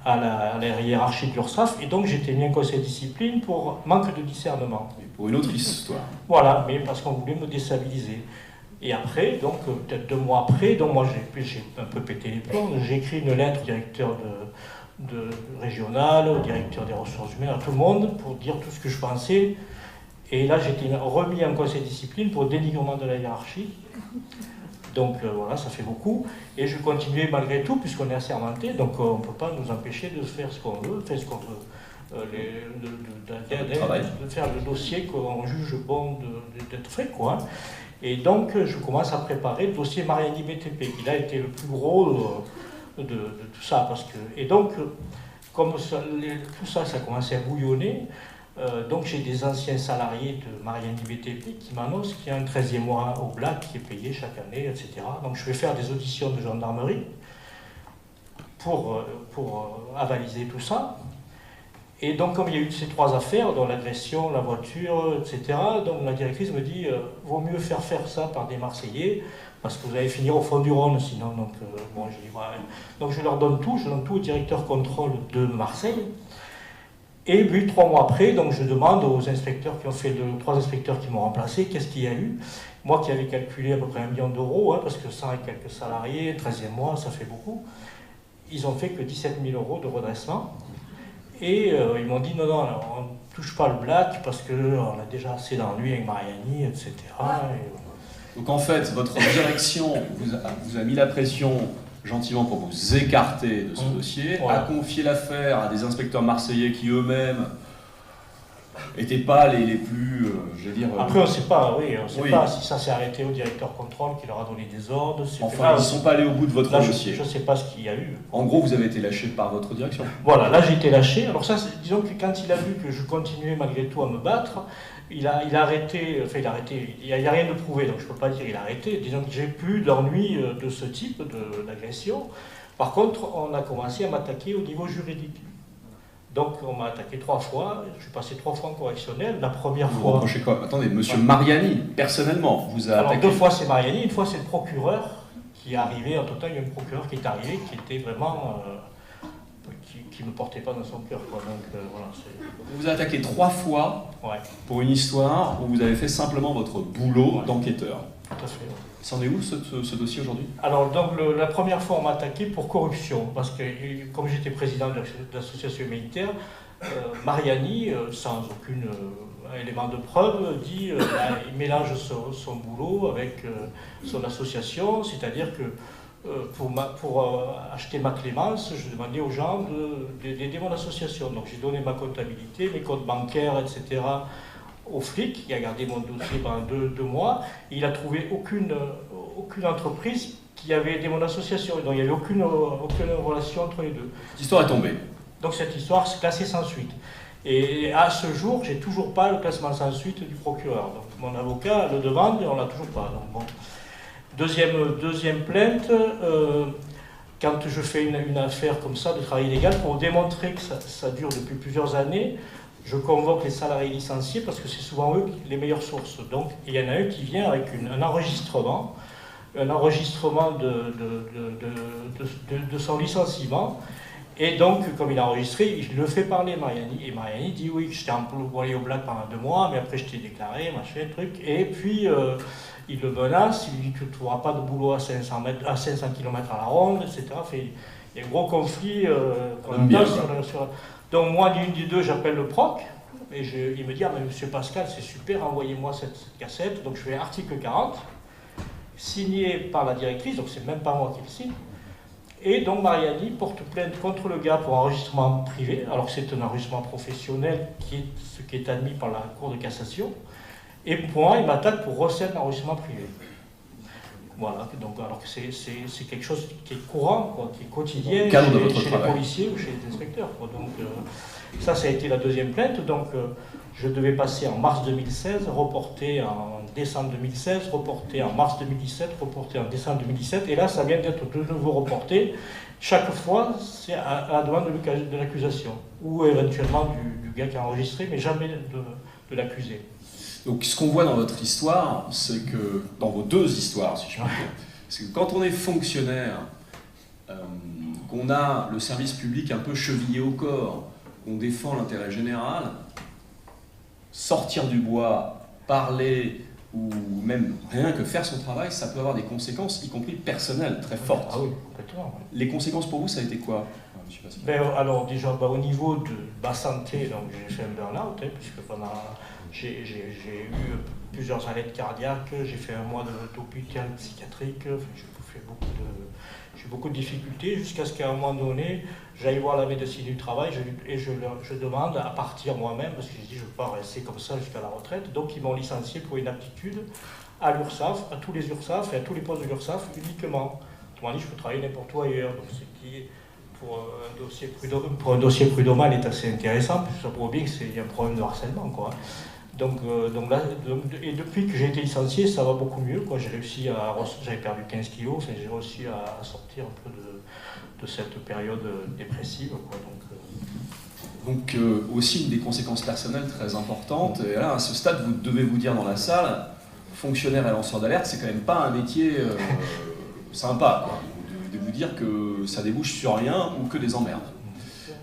à la hiérarchie de l'URSSAF, et donc j'ai été mis en conseil de discipline pour manque de discernement. Et pour une autre histoire. Voilà, mais parce qu'on voulait me déstabiliser. Et après, donc peut-être 2 mois après, donc moi j'ai un peu pété les plombs, j'ai écrit une lettre au directeur de régional, au directeur des ressources humaines, à tout le monde, pour dire tout ce que je pensais. Et là, j'ai été remis en conseil de discipline pour dénigrement de la hiérarchie. Donc voilà, ça fait beaucoup. Et je continuais malgré tout, puisqu'on est assermenté, donc on ne peut pas nous empêcher de faire ce qu'on veut, faire ce qu'on veut. De faire le dossier qu'on juge bon d'être fait, quoi. Et donc, je commence à préparer le dossier Mariani BTP, qui là été le plus gros de tout ça. Et donc, comme tout ça, ça a commencé à bouillonner, donc j'ai des anciens salariés de Mariani BTP qui m'annoncent qu'il y a un 13e mois au black qui est payé chaque année, etc. Donc, je vais faire des auditions de gendarmerie pour avaliser tout ça. Et donc, comme il y a eu ces 3 affaires, dont l'agression, la voiture, etc., donc la directrice me dit vaut mieux faire ça par des Marseillais, parce que vous allez finir au fond du Rhône, sinon. Donc, bon, je dis, ouais. Donc je leur donne tout, au directeur contrôle de Marseille. Et puis 3 mois après, donc je demande aux inspecteurs qui ont fait 3 inspecteurs qui m'ont remplacé, qu'est-ce qu'il y a eu. Moi qui avais calculé à peu près 1 million d'euros, hein, parce que 100 et quelques salariés, 13e mois, ça fait beaucoup. Ils ont fait que 17 000 euros de redressement. Et ils m'ont dit non, on ne touche pas le black parce qu'on a déjà assez d'ennuis avec Mariani, etc. Donc en fait, votre direction vous a mis la pression gentiment pour vous écarter de ce dossier, voilà. A confié l'affaire à des inspecteurs marseillais qui eux-mêmes n'étaient pas les plus, je veux dire... Après, on ne sait pas, on sait pas si ça s'est arrêté au directeur contrôle qui leur a donné des ordres. Enfin, ils ne sont pas allés au bout de votre dossier. Je ne sais pas ce qu'il y a eu. En gros, vous avez été lâché par votre direction. Voilà, là j'ai été lâché. Alors ça, disons que quand il a vu que je continuais malgré tout à me battre, il a arrêté, il n'y a rien de prouvé, donc je ne peux pas dire qu'il a arrêté. Disons que j'ai plus d'ennui de ce type d'agression. Par contre, on a commencé à m'attaquer au niveau juridique. Donc on m'a attaqué 3 fois, je suis passé 3 fois en correctionnel. La première vous fois... reprochez quoi? Attendez, monsieur Mariani, personnellement, vous a Alors attaqué? 2 fois c'est Mariani, 1 fois c'est le procureur qui est arrivé. En total, il y a un procureur qui est arrivé, qui était vraiment... qui ne me portait pas dans son cœur, quoi. Donc voilà, vous vous a attaqué 3 fois pour une histoire où vous avez fait simplement votre boulot d'enquêteur. Tout à fait. C'en est où ce dossier aujourd'hui? Alors, donc, la première fois, on m'a attaqué pour corruption, parce que, comme j'étais président de l'association humanitaire, Mariani, sans aucun élément de preuve, dit il mélange son boulot avec son association, c'est-à-dire que pour acheter ma clémence, je demandais aux gens d'aider mon association. Donc, j'ai donné ma comptabilité, mes comptes bancaires, etc., au flic, qui a gardé mon dossier pendant 2 mois. Il n'a trouvé aucune entreprise qui avait aidé mon association. Donc il n'y avait aucune relation entre les deux. Cette histoire est tombée. Donc cette histoire s'est classée sans suite. Et à ce jour, j'ai toujours pas le classement sans suite du procureur. Donc mon avocat le demande et on l'a toujours pas. Donc, bon. Deuxième plainte, quand je fais une affaire comme ça de travail illégal, pour démontrer que ça dure depuis plusieurs années, je convoque les salariés licenciés parce que c'est souvent eux les meilleures sources. Donc, il y en a un qui vient avec un enregistrement de son licenciement. Et donc, comme il a enregistré, il le fait parler Mariani. Et Mariani dit oui, je t'ai employé au black pendant 2 mois, mais après je t'ai déclaré, machin, truc. Et puis, il le menace, il lui dit que tu ne trouveras pas de boulot à 500 km à la ronde, etc. Il y a un gros conflit Donc moi, d'une des deux, j'appelle le proc, et il me dit, ah mais monsieur Pascal, c'est super, envoyez-moi cette cassette. Donc je fais article 40, signé par la directrice, donc c'est même pas moi qui le signe. Et donc Mariani porte plainte contre le gars pour enregistrement privé, alors que c'est un enregistrement professionnel, ce qui est admis par la Cour de cassation. Et pour moi, il m'attaque pour recel d'enregistrement privé. Voilà, donc alors que c'est quelque chose qui est courant, quoi, qui est quotidien chez les policiers ou chez les inspecteurs, quoi. Donc, Ça a été la deuxième plainte, donc je devais passer en mars 2016, reporter en décembre 2016, reporter en mars 2017, reporter en décembre 2017, et là ça vient d'être de nouveau reporté. Chaque fois, c'est à la demande de l'accusation, ou éventuellement du gars qui a enregistré, mais jamais de l'accusé. Donc ce qu'on voit dans votre histoire, c'est que, dans vos deux histoires, si je puis dire, c'est que quand on est fonctionnaire, qu'on a le service public un peu chevillé au corps, qu'on défend l'intérêt général, sortir du bois, parler, ou même rien que faire son travail, ça peut avoir des conséquences, y compris personnelles, très fortes. Ah oui, complètement. Oui. Les conséquences pour vous, ça a été quoi? Alors déjà, au niveau de ma santé, donc j'ai fait un burn-out, puisque j'ai eu plusieurs arrêts cardiaques, j'ai fait un mois d'hôpital psychiatrique, j'ai beaucoup de difficultés, jusqu'à ce qu'à un moment donné, j'aille voir la médecine du travail et je demande à partir moi-même, parce que j'ai dit je ne peux pas rester comme ça jusqu'à la retraite. Donc ils m'ont licencié pour inaptitude à l'URSSAF, à tous les URSSAF et à tous les postes de l'URSSAF uniquement. Autrement dit, je peux travailler n'importe où ailleurs. Donc, ce qui, pour un dossier prud'homal, est assez intéressant, parce que ça prouve bien qu'il y a un problème de harcèlement, quoi. Donc et depuis que j'ai été licencié, ça va beaucoup mieux, quoi. J'ai réussi j'avais perdu 15 kilos, j'ai réussi à sortir un peu de cette période dépressive, quoi. Donc aussi une des conséquences personnelles très importantes, et là à ce stade vous devez vous dire dans la salle, fonctionnaire et lanceur d'alerte, c'est quand même pas un métier sympa, quoi. Vous devez vous dire que ça débouche sur rien ou que des emmerdes.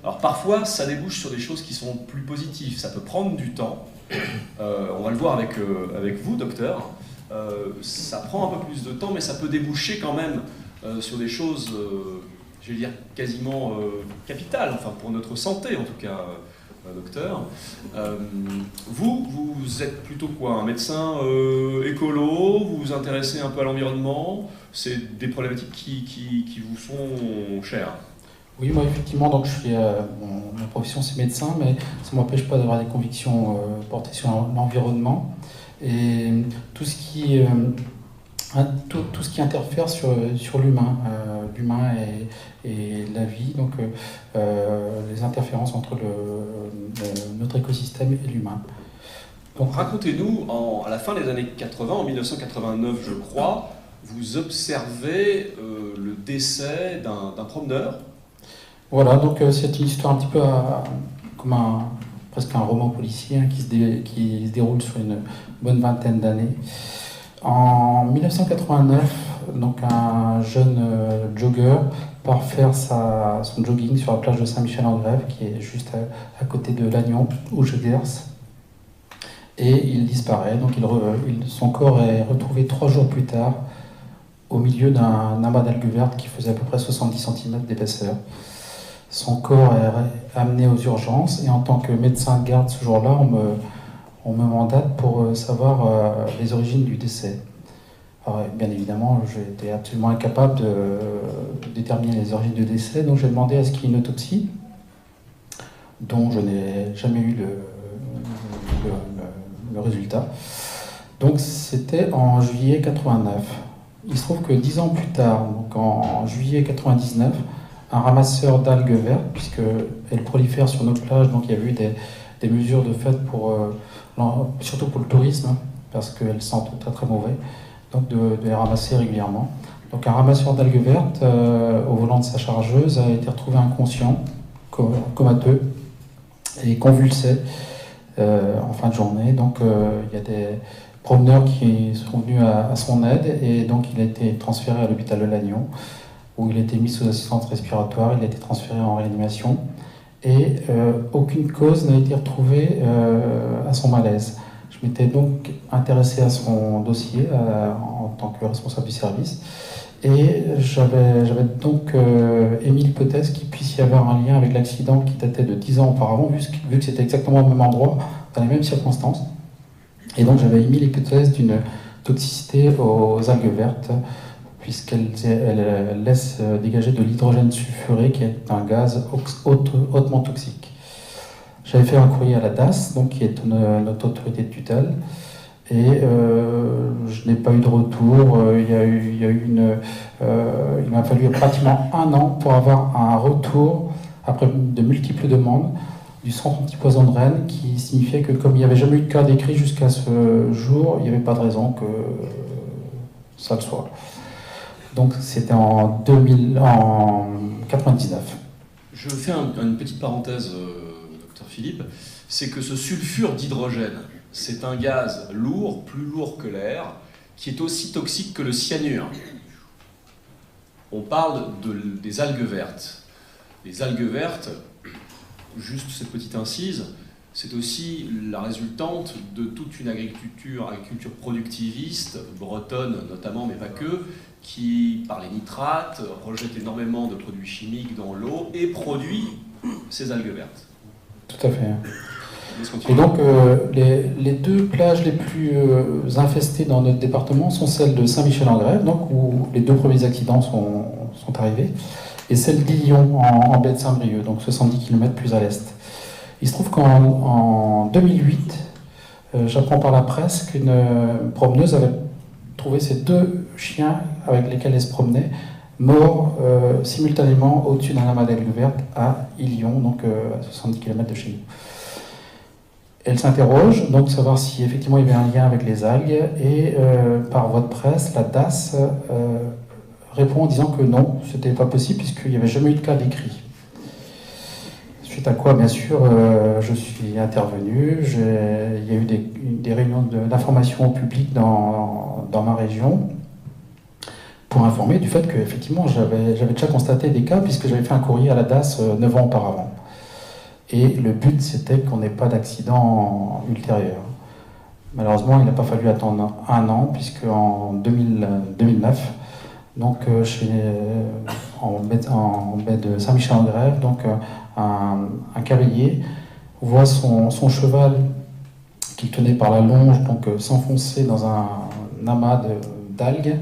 Alors parfois ça débouche sur des choses qui sont plus positives, ça peut prendre du temps, on va le voir avec vous docteur, ça prend un peu plus de temps mais ça peut déboucher quand même sur des choses je vais dire quasiment capitales, enfin pour notre santé en tout cas, docteur. Vous êtes plutôt quoi, un médecin écolo, vous vous intéressez un peu à l'environnement, c'est des problématiques qui vous sont chères? Oui, moi effectivement, donc je suis, ma profession c'est médecin, mais ça ne m'empêche pas d'avoir des convictions portées sur l'environnement. Et tout ce qui interfère sur l'humain, et la vie, donc les interférences entre notre écosystème et l'humain. Donc racontez-nous, à la fin des années 80, en 1989 je crois, vous observez le décès d'un promeneur. Voilà, donc c'est une histoire un petit peu comme presque un roman policier qui se déroule sur une bonne vingtaine d'années. En 1989, donc un jeune jogger part faire son jogging sur la plage de Saint-Michel-en-Grève, qui est juste à côté de Lannion, au Gers, et il disparaît. Donc son corps est retrouvé 3 jours plus tard au milieu d'un amas d'algues vertes qui faisait à peu près 70 cm d'épaisseur. Son corps est amené aux urgences et en tant que médecin de garde ce jour-là, on me mandate pour savoir les origines du décès. Alors, bien évidemment, j'étais absolument incapable de déterminer les origines du décès, donc j'ai demandé à ce qu'il y ait une autopsie, dont je n'ai jamais eu le résultat. Donc c'était en juillet 89. Il se trouve que 10 ans plus tard, donc en juillet 99, un ramasseur d'algues vertes, puisqu'elles prolifèrent sur nos plages, donc il y a eu des mesures de fait surtout pour le tourisme, parce qu'elles sentent très très mauvais, donc de les ramasser régulièrement. Donc un ramasseur d'algues vertes au volant de sa chargeuse a été retrouvé inconscient, comateux et convulsé en fin de journée. Donc il y a des promeneurs qui sont venus à son aide et donc il a été transféré à l'hôpital de Lannion, où il a été mis sous assistance respiratoire, il a été transféré en réanimation et aucune cause n'a été retrouvée à son malaise. Je m'étais donc intéressé à son dossier en tant que responsable du service et j'avais donc émis l'hypothèse qu'il puisse y avoir un lien avec l'accident qui datait de 10 ans auparavant, vu que c'était exactement au même endroit, dans les mêmes circonstances. Et donc j'avais émis l'hypothèse d'une toxicité aux algues vertes, puisqu'elle laisse dégager de l'hydrogène sulfuré, qui est un gaz hautement toxique. J'avais fait un courrier à la DAS, donc, qui est notre autorité de tutelle, et je n'ai pas eu de retour. Il m'a fallu pratiquement 1 an pour avoir un retour, après de multiples demandes, du centre antipoison de Rennes, qui signifiait que comme il n'y avait jamais eu de cas décrit jusqu'à ce jour, il n'y avait pas de raison que ça le soit. Donc c'était en 99. Je fais une petite parenthèse, docteur Philippe, c'est que ce sulfure d'hydrogène, c'est un gaz lourd, plus lourd que l'air, qui est aussi toxique que le cyanure. On parle des algues vertes. Les algues vertes, juste cette petite incise, c'est aussi la résultante de toute une agriculture productiviste, bretonne notamment, mais pas que, qui, par les nitrates, rejette énormément de produits chimiques dans l'eau et produit ces algues vertes. Tout à fait. Et donc, les deux plages les plus infestées dans notre département sont celles de Saint-Michel-en-Grève, donc où les deux premiers accidents sont arrivés, et celle d'Illion en baie de Saint-Brieuc, donc 70 km plus à l'est. Il se trouve qu'en 2008, j'apprends par la presse qu'une promeneuse avait trouvé ces deux chiens avec lesquels elle se promenait, morts simultanément au-dessus d'un amas d'algues vertes à Illion, donc à 70 km de chez nous. Elle s'interroge, donc savoir si effectivement il y avait un lien avec les algues, et par voie de presse, la DAS répond en disant que non, c'était pas possible puisqu'il n'y avait jamais eu de cas décrit. Suite à quoi, bien sûr, je suis intervenu. Il y a eu des réunions d'information au public dans ma région pour informer du fait qu'effectivement j'avais déjà constaté des cas puisque j'avais fait un courrier à la DAS 9 ans auparavant. Et le but, c'était qu'on n'ait pas d'accident ultérieur. Malheureusement, il n'a pas fallu attendre un an, puisque en 2009, donc en baie de Saint-Michel-en-Grève, donc un cavalier voit son cheval qu'il tenait par la longe, donc s'enfoncer dans un amas d'algues,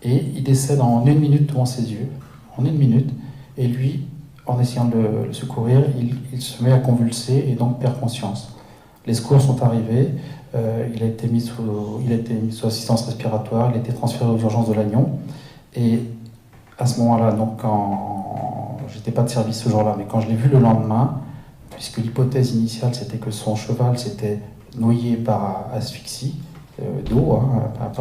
et il décède en 1 minute devant ses yeux, en 1 minute, et lui, en essayant de le secourir, il se met à convulser et donc perd conscience. Les secours sont arrivés, il a été mis sous assistance respiratoire, il a été transféré aux urgences de Lannion. Et à ce moment-là, donc j'étais pas de service ce jour-là, mais quand je l'ai vu le lendemain, puisque l'hypothèse initiale c'était que son cheval s'était noyé par asphyxie d'eau, pas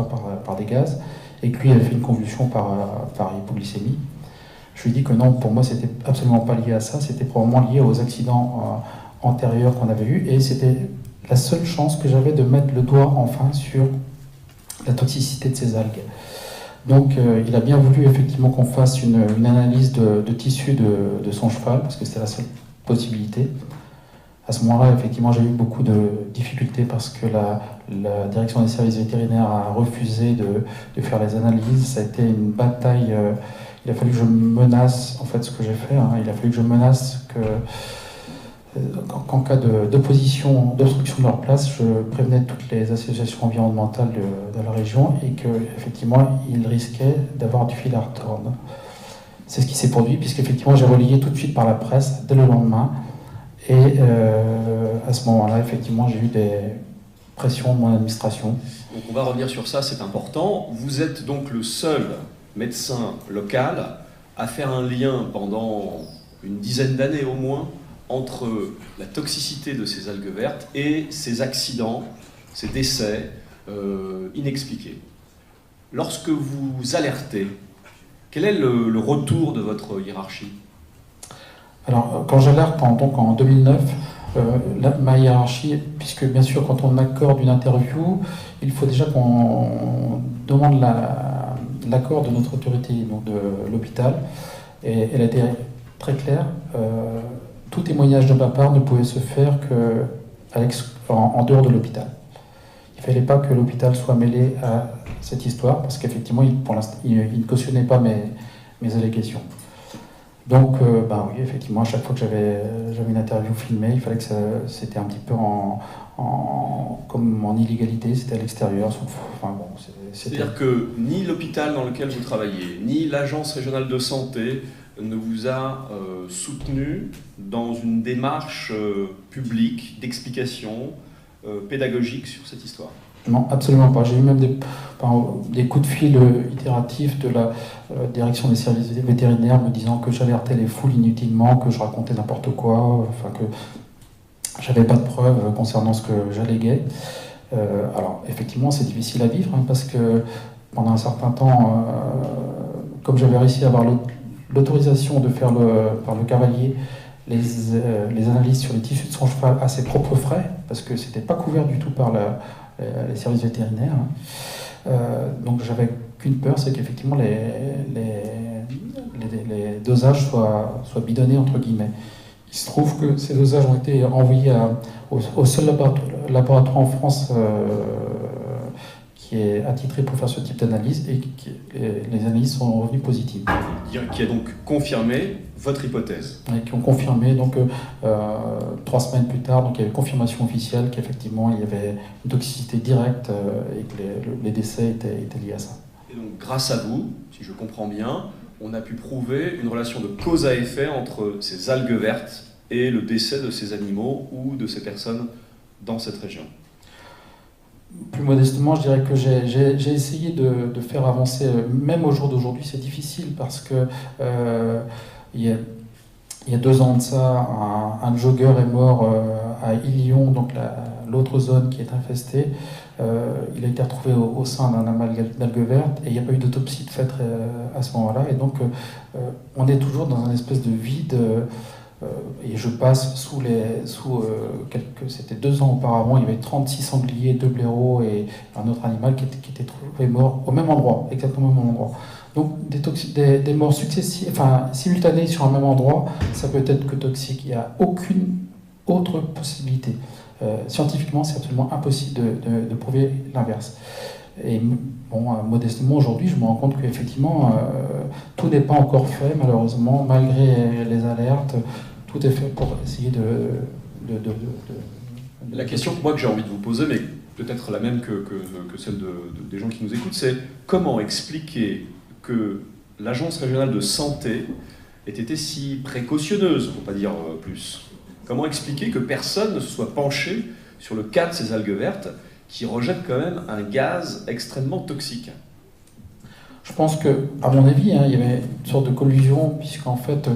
par des gaz, et que lui avait fait une convulsion par hypoglycémie. Je lui ai dit que non, pour moi, c'était absolument pas lié à ça, c'était probablement lié aux accidents antérieurs qu'on avait eus, et c'était la seule chance que j'avais de mettre le doigt enfin sur la toxicité de ces algues. Donc, il a bien voulu effectivement qu'on fasse une analyse de tissu de son cheval, parce que c'était la seule possibilité. À ce moment-là, effectivement, j'ai eu beaucoup de difficultés parce que la direction des services vétérinaires a refusé de faire les analyses. Ça a été une bataille. Il a fallu que je menace, en fait, ce que j'ai fait. Il a fallu que je menace qu'en cas d'opposition, d'obstruction de leur place, je prévenais toutes les associations environnementales de la région et qu'effectivement, ils risquaient d'avoir du fil à retordre. C'est ce qui s'est produit, puisqu'effectivement, j'ai relayé tout de suite par la presse, dès le lendemain. Et à ce moment-là, effectivement, j'ai eu des pressions de mon administration. Donc on va revenir sur ça, c'est important. Vous êtes donc le seul médecin local à faire un lien pendant une dizaine d'années au moins entre la toxicité de ces algues vertes et ces accidents, ces décès inexpliqués. Lorsque vous alertez, quel est le retour de votre hiérarchie ? Alors, quand j'alerte en 2009, ma hiérarchie, puisque bien sûr, quand on accorde une interview, il faut déjà qu'on demande l'accord de notre autorité, donc de l'hôpital. Et elle a été très claire. Tout témoignage de ma part ne pouvait se faire qu'en dehors de l'hôpital. Il ne fallait pas que l'hôpital soit mêlé à cette histoire, parce qu'effectivement, pour l'instant, il ne cautionnait pas mes allégations. Donc, oui, effectivement, à chaque fois que j'avais une interview filmée, il fallait que c'était un petit peu comme en illégalité, c'était à l'extérieur. Enfin, bon, c'est-à-dire que ni l'hôpital dans lequel vous travaillez, ni l'agence régionale de santé ne vous a soutenu dans une démarche publique d'explication pédagogique sur cette histoire? Non, absolument pas. J'ai eu même des coups de fil itératifs de la direction des services vétérinaires me disant que j'alertais les foules inutilement, que je racontais n'importe quoi, enfin que j'avais pas de preuves concernant ce que j'alléguais. Alors, effectivement, c'est difficile à vivre, hein, parce que pendant un certain temps, comme j'avais réussi à avoir l'autorisation de faire par le cavalier les analyses sur les tissus de son cheval à ses propres frais, parce que c'était pas couvert du tout par les services vétérinaires. Hein. Donc j'avais qu'une peur, c'est qu'effectivement les dosages soient bidonnés, entre guillemets. Il se trouve que ces dosages ont été envoyés au seul laboratoire en France qui est attitré pour faire ce type d'analyse, et les analyses sont revenues positives. Qui a donc confirmé votre hypothèse. Et qui ont confirmé, donc 3 semaines plus tard, donc il y avait confirmation officielle qu'effectivement il y avait une toxicité directe et que les décès étaient liés à ça. Et donc grâce à vous, si je comprends bien, on a pu prouver une relation de cause à effet entre ces algues vertes et le décès de ces animaux ou de ces personnes dans cette région. Plus modestement, je dirais que j'ai essayé de faire avancer, même au jour d'aujourd'hui, c'est difficile parce que il y a 2 ans de ça, un jogger est mort à Ilion, donc l'autre zone qui est infestée. Il a été retrouvé au sein d'un amas d'algues vertes et il n'y a pas eu d'autopsie de fait à ce moment-là. Et donc, on est toujours dans un espèce de vide. Et je passe c'était 2 ans auparavant, il y avait 36 sangliers, 2 blaireaux et un autre animal qui était trouvé mort au même endroit, exactement au même endroit. Donc des morts simultanées sur un même endroit, ça peut être que toxique. Il n'y a aucune autre possibilité. Scientifiquement, c'est absolument impossible de prouver l'inverse. Et bon, modestement, aujourd'hui, je me rends compte qu'effectivement, tout n'est pas encore fait, malheureusement, malgré les alertes. Tout est fait pour essayer La question que j'ai envie de vous poser, mais peut-être la même que celle des gens qui nous écoutent, c'est comment expliquer que l'Agence régionale de santé ait été si précautionneuse, pour ne pas dire plus. Comment expliquer que personne ne se soit penché sur le cas de ces algues vertes qui rejettent quand même un gaz extrêmement toxique? Je pense que, à mon avis, hein, il y avait une sorte de collusion, puisqu'en fait,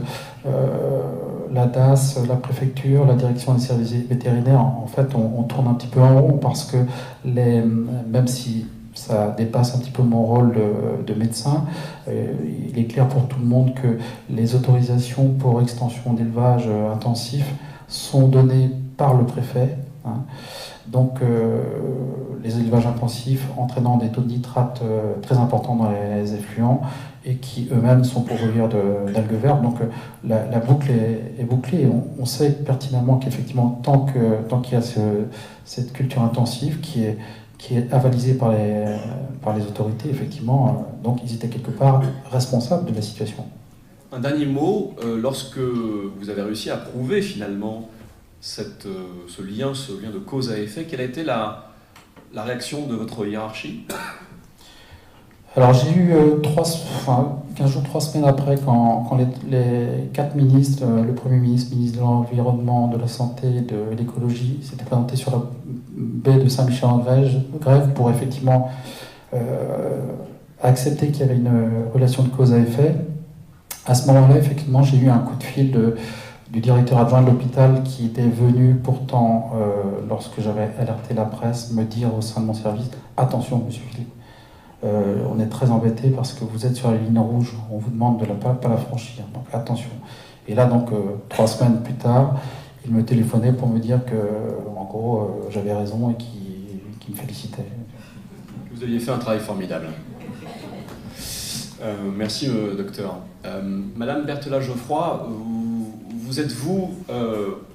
la DAS, la préfecture, la direction des services vétérinaires, en fait, on tourne un petit peu en rond, parce que même si ça dépasse un petit peu mon rôle de médecin, il est clair pour tout le monde que les autorisations pour extension d'élevage intensif sont données par le préfet. Hein. Donc les élevages intensifs entraînant des taux de nitrate très importants dans les effluents et qui eux-mêmes sont pourvoyeurs d'algues vertes. Donc la boucle est bouclée. On sait pertinemment qu'effectivement, tant qu'il y a cette culture intensive qui est avalisée par les autorités, effectivement, donc ils étaient quelque part responsables de la situation. Un dernier mot, lorsque vous avez réussi à prouver finalement ce lien de cause à effet, quelle a été la réaction de votre hiérarchie? Alors j'ai eu 15 jours, 3 semaines après, quand les 4 ministres, le Premier ministre, ministre de l'Environnement, de la Santé, de l'Écologie, s'étaient présentés sur la baie de Saint-Michel-en-Grève pour effectivement accepter qu'il y avait une relation de cause à effet. À ce moment-là, effectivement, j'ai eu un coup de fil du directeur adjoint de l'hôpital qui était venu pourtant, lorsque j'avais alerté la presse, me dire au sein de mon service « Attention, monsieur Philippe, on est très embêté parce que vous êtes sur la ligne rouge, on vous demande de pas la franchir, donc attention ». Et là, donc, 3 semaines plus tard, il me téléphonait pour me dire que, en gros, j'avais raison et qu'il me félicitait. Vous aviez fait un travail formidable. Merci, docteur. Madame Berthelat-Geoffroy, vous êtes-vous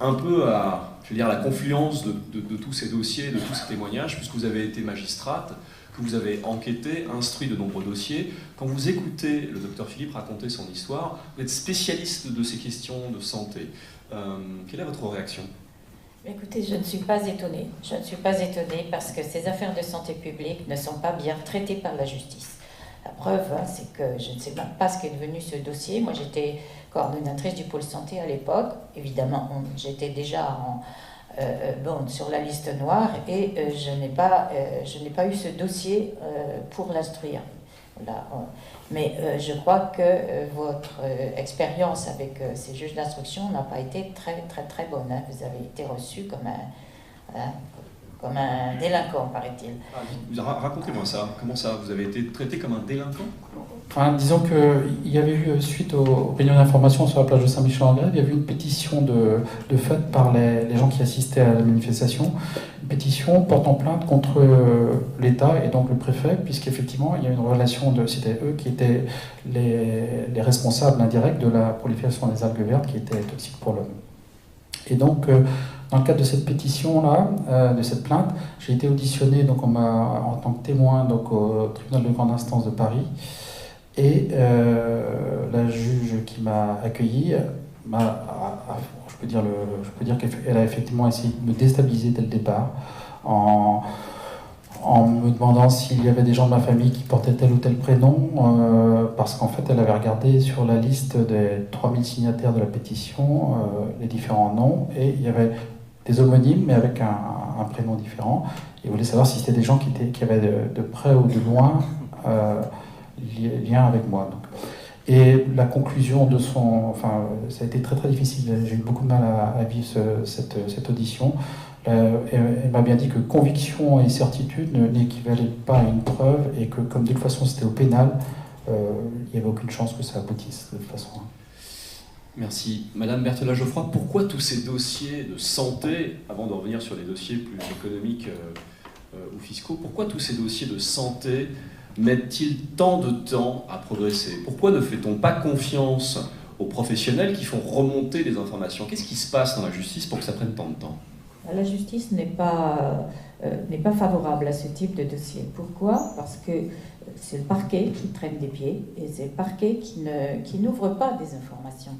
un peu à la confluence de tous ces dossiers, de tous ces témoignages, puisque vous avez été magistrate, que vous avez enquêté, instruit de nombreux dossiers. Quand vous écoutez le docteur Philippe raconter son histoire, vous êtes spécialiste de ces questions de santé. Quelle est votre réaction? Écoutez, je ne suis pas étonnée. Je ne suis pas étonnée parce que ces affaires de santé publique ne sont pas bien traitées par la justice. La preuve, c'est que je ne sais même pas ce qu'est devenu ce dossier. Moi, j'étais coordonnatrice du pôle santé à l'époque. Évidemment, j'étais déjà sur la liste noire et je n'ai pas eu ce dossier pour l'instruire. Là, mais je crois que votre expérience avec ces juges d'instruction n'a pas été très très très bonne. Hein. Vous avez été reçu comme un délinquant, paraît-il. Racontez-moi ça. Comment ça? Vous avez été traité comme un délinquant? Enfin, disons qu'il y avait eu, suite aux réunions d'information sur la plage de Saint-Michel-en-Grève, il y avait eu une pétition de fait par les gens qui assistaient à la manifestation, une pétition portant plainte contre l'État et donc le préfet, puisqu'effectivement il y a une relation c'était eux qui étaient les responsables indirects de la prolifération des algues vertes qui étaient toxiques pour l'homme. Et donc, dans le cadre de cette pétition-là, de cette plainte, j'ai été auditionné donc, en tant que témoin donc, au tribunal de grande instance de Paris. Et la juge qui m'a accueilli, je peux dire qu'elle a effectivement essayé de me déstabiliser dès le départ en me demandant s'il y avait des gens de ma famille qui portaient tel ou tel prénom, parce qu'en fait elle avait regardé sur la liste des 3000 signataires de la pétition les différents noms, et il y avait des homonymes mais avec un prénom différent, et voulait savoir si c'était des gens qui avaient de près ou de loin lien avec moi. Donc. Et la conclusion de enfin, ça a été très très difficile, j'ai eu beaucoup de mal à vivre cette audition. Elle m'a bien dit que conviction et certitude n'équivalaient pas à une preuve, et que comme de toute façon c'était au pénal, il n'y avait aucune chance que ça aboutisse de toute façon. Merci. Madame Berthelat-Geoffroy, pourquoi tous ces dossiers de santé, avant de revenir sur les dossiers plus économiques ou fiscaux, pourquoi tous ces dossiers de santé mettent-ils tant de temps à progresser? Pourquoi ne fait-on pas confiance aux professionnels qui font remonter les informations? Qu'est-ce qui se passe dans la justice pour que ça prenne tant de temps? La justice n'est pas favorable à ce type de dossier. Pourquoi? Parce que c'est le parquet qui traîne des pieds, et c'est le parquet qui n'ouvre pas des informations.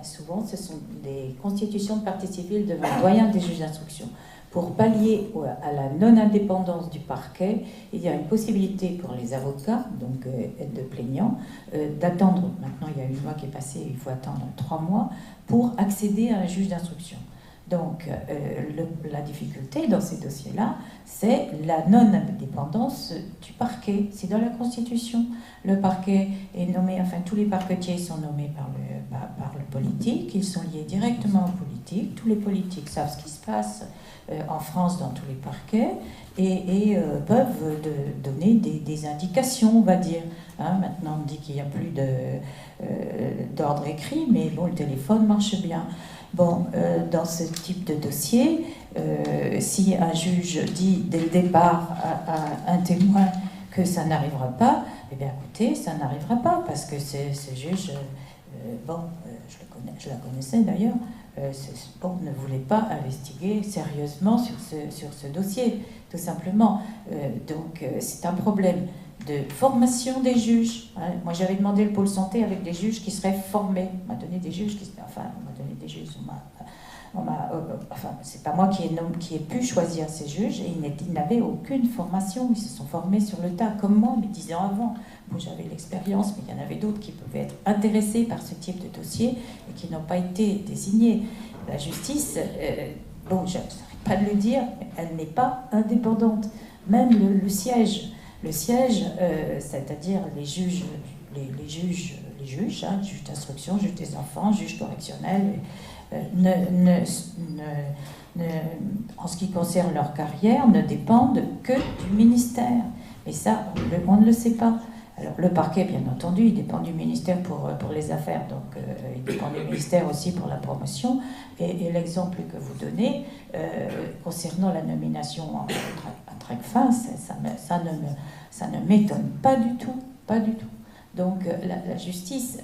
Souvent, ce sont des constitutions de partie civile devant le doyen des juges d'instruction. Pour pallier à la non-indépendance du parquet, il y a une possibilité pour les avocats, donc de plaignants, d'attendre. Maintenant, il y a une loi qui est passée, il faut attendre 3 mois pour accéder à un juge d'instruction. Donc, la difficulté dans ces dossiers-là, c'est la non-indépendance du parquet. C'est dans la Constitution. Le parquet est nommé, enfin, tous les parquetiers sont nommés par le politique, ils sont liés directement au politique. Tous les politiques savent ce qui se passe en France dans tous les parquets et peuvent donner des indications, on va dire. Maintenant, on dit qu'il n'y a plus d'ordre écrit, mais bon, le téléphone marche bien. Bon, dans ce type de dossier, si un juge dit dès le départ à un témoin que ça n'arrivera pas, eh bien écoutez, ça n'arrivera pas, parce que ce juge, je la connaissais d'ailleurs, ne voulait pas investiguer sérieusement sur ce dossier, tout simplement. Donc c'est un problème de formation des juges. Moi, j'avais demandé le pôle santé avec des juges qui seraient formés. On m'a donné des juges c'est pas moi qui ai pu choisir ces juges, et ils n'avaient aucune formation. Ils se sont formés sur le tas, comme moi, mais 10 ans avant. Moi, j'avais l'expérience, mais il y en avait d'autres qui pouvaient être intéressés par ce type de dossier et qui n'ont pas été désignés. La justice, je n'arrête pas de le dire, mais elle n'est pas indépendante. Même le siège, c'est-à-dire les juges, juges d'instruction, juges des enfants, juges correctionnels, en ce qui concerne leur carrière, ne dépendent que du ministère. Et ça, on ne le sait pas. Alors, le parquet, bien entendu, il dépend du ministère pour les affaires, donc il dépend du ministère aussi pour la promotion. Et l'exemple que vous donnez, concernant la nomination à Tracfin, ça ne m'étonne pas du tout, pas du tout. Donc la justice,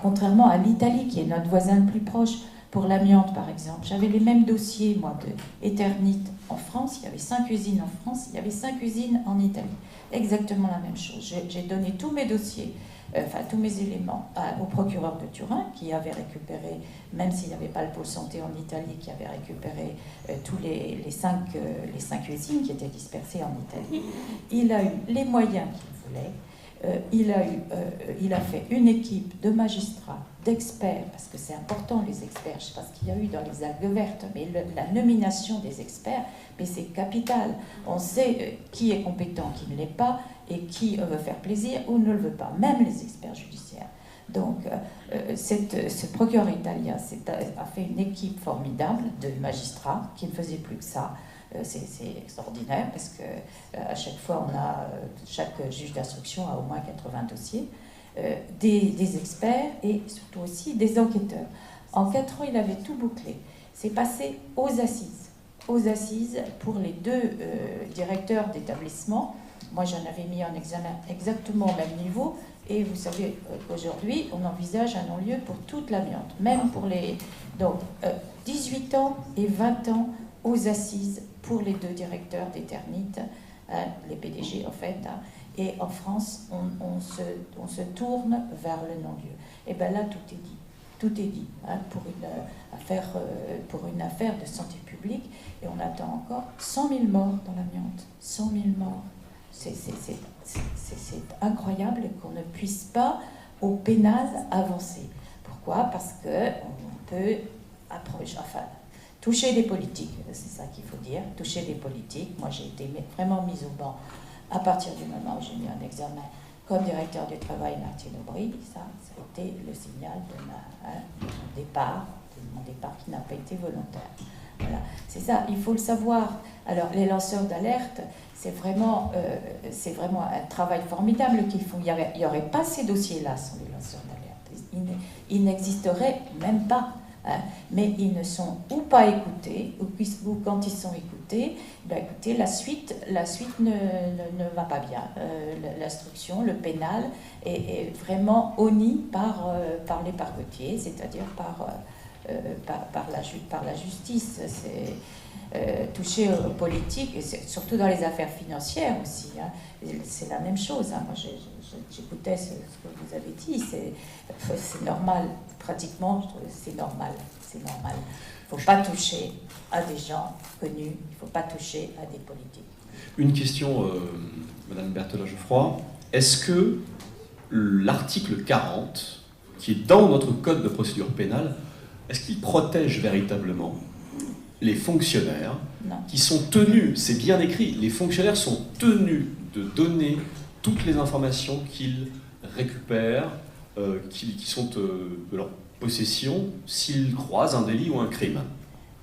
contrairement à l'Italie, qui est notre voisin le plus proche, pour l'amiante par exemple, j'avais les mêmes dossiers, moi, de Eternit en France, il y avait 5 usines en France, il y avait 5 usines en Italie. Exactement la même chose. J'ai donné tous mes dossiers, tous mes éléments au procureur de Turin, qui avait récupéré, même s'il n'y avait pas le pôle santé en Italie, qui avait récupéré tous les 5 usines qui étaient dispersées en Italie. Il a eu les moyens qu'il voulait. il a fait une équipe de magistrats, d'experts, parce que c'est important les experts, je ne sais pas ce qu'il y a eu dans les algues vertes, mais la nomination des experts, mais c'est capital. On sait qui est compétent, qui ne l'est pas, et qui veut faire plaisir ou ne le veut pas, même les experts judiciaires. Donc, ce procureur italien a fait une équipe formidable de magistrats qui ne faisaient plus que ça. C'est extraordinaire parce que à chaque fois, chaque juge d'instruction a au moins 80 dossiers, des experts et surtout aussi des enquêteurs. En 4 ans, il avait tout bouclé. C'est passé aux assises pour les 2 directeurs d'établissement. Moi, j'en avais mis en examen exactement au même niveau. Et vous savez, aujourd'hui, on envisage un non-lieu pour toute l'amiante, même pour les... Donc, 18 ans et 20 ans aux assises pour les 2 directeurs d'Eternit, les PDG en fait. Et en France, on se tourne vers le non-lieu. Et bien là, tout est dit. Tout est dit pour une affaire de santé publique. Et on attend encore 100 000 morts dans l'amiante. 100 000 morts. C'est incroyable qu'on ne puisse pas, au pénal, avancer. Pourquoi? Parce qu'on peut toucher des politiques, c'est ça qu'il faut dire, toucher des politiques. Moi, j'ai été vraiment mise au banc à partir du moment où j'ai mis un examen comme directeur du travail Martine Aubry. Ça a été le signal de mon départ qui n'a pas été volontaire. Voilà, c'est ça, il faut le savoir. Alors, les lanceurs d'alerte, c'est vraiment un travail formidable qu'ils font. Il n'y aurait pas ces dossiers-là sans les lanceurs d'alerte. Ils n'existeraient même pas. Mais ils ne sont ou pas écoutés, ou quand ils sont écoutés, ben écoutez, la suite ne va pas bien. L'instruction, le pénal est vraiment honni par les parquetiers, c'est-à-dire par la justice. C'est touché aux politiques, et surtout dans les affaires financières aussi. C'est la même chose. Moi, j'écoutais ce que vous avez dit. C'est normal. Pratiquement, je trouve que c'est normal. C'est normal. Il ne faut pas toucher à des gens connus. Il ne faut pas toucher à des politiques. Une question, Madame Berthelot-Geoffroy. Est-ce que l'article 40, qui est dans notre code de procédure pénale, est-ce qu'il protège véritablement les fonctionnaires qui sont tenus, c'est bien écrit, les fonctionnaires sont tenus de donner toutes les informations qu'ils récupèrent, qui sont de leur possession, s'ils croisent un délit ou un crime?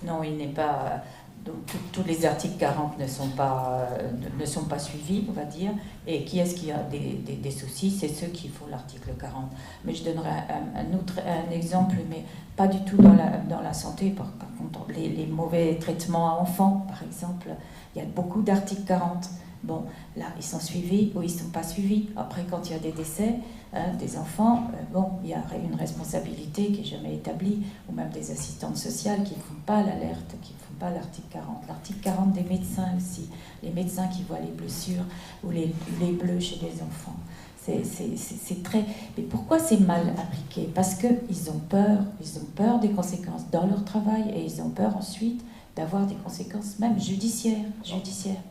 Non, il n'est pas... Donc, tous les articles 40 ne sont pas suivis, on va dire. Et qui est-ce qui a des soucis? C'est ceux qui font l'article 40. Mais je donnerai un exemple, mais pas du tout dans la santé. Par contre, les mauvais traitements à enfants, par exemple, il y a beaucoup d'articles 40. Bon, là, ils sont suivis ou ils ne sont pas suivis. Après, quand il y a des décès des enfants, il y a une responsabilité qui n'est jamais établie, ou même des assistantes sociales qui ne font pas l'alerte, qui ne font pas l'article 40. L'article 40 des médecins aussi, les médecins qui voient les blessures ou les bleus chez les enfants. C'est très... Mais pourquoi c'est mal appliqué? Parce qu'ils ont peur des conséquences dans leur travail, et ils ont peur ensuite d'avoir des conséquences même judiciaires.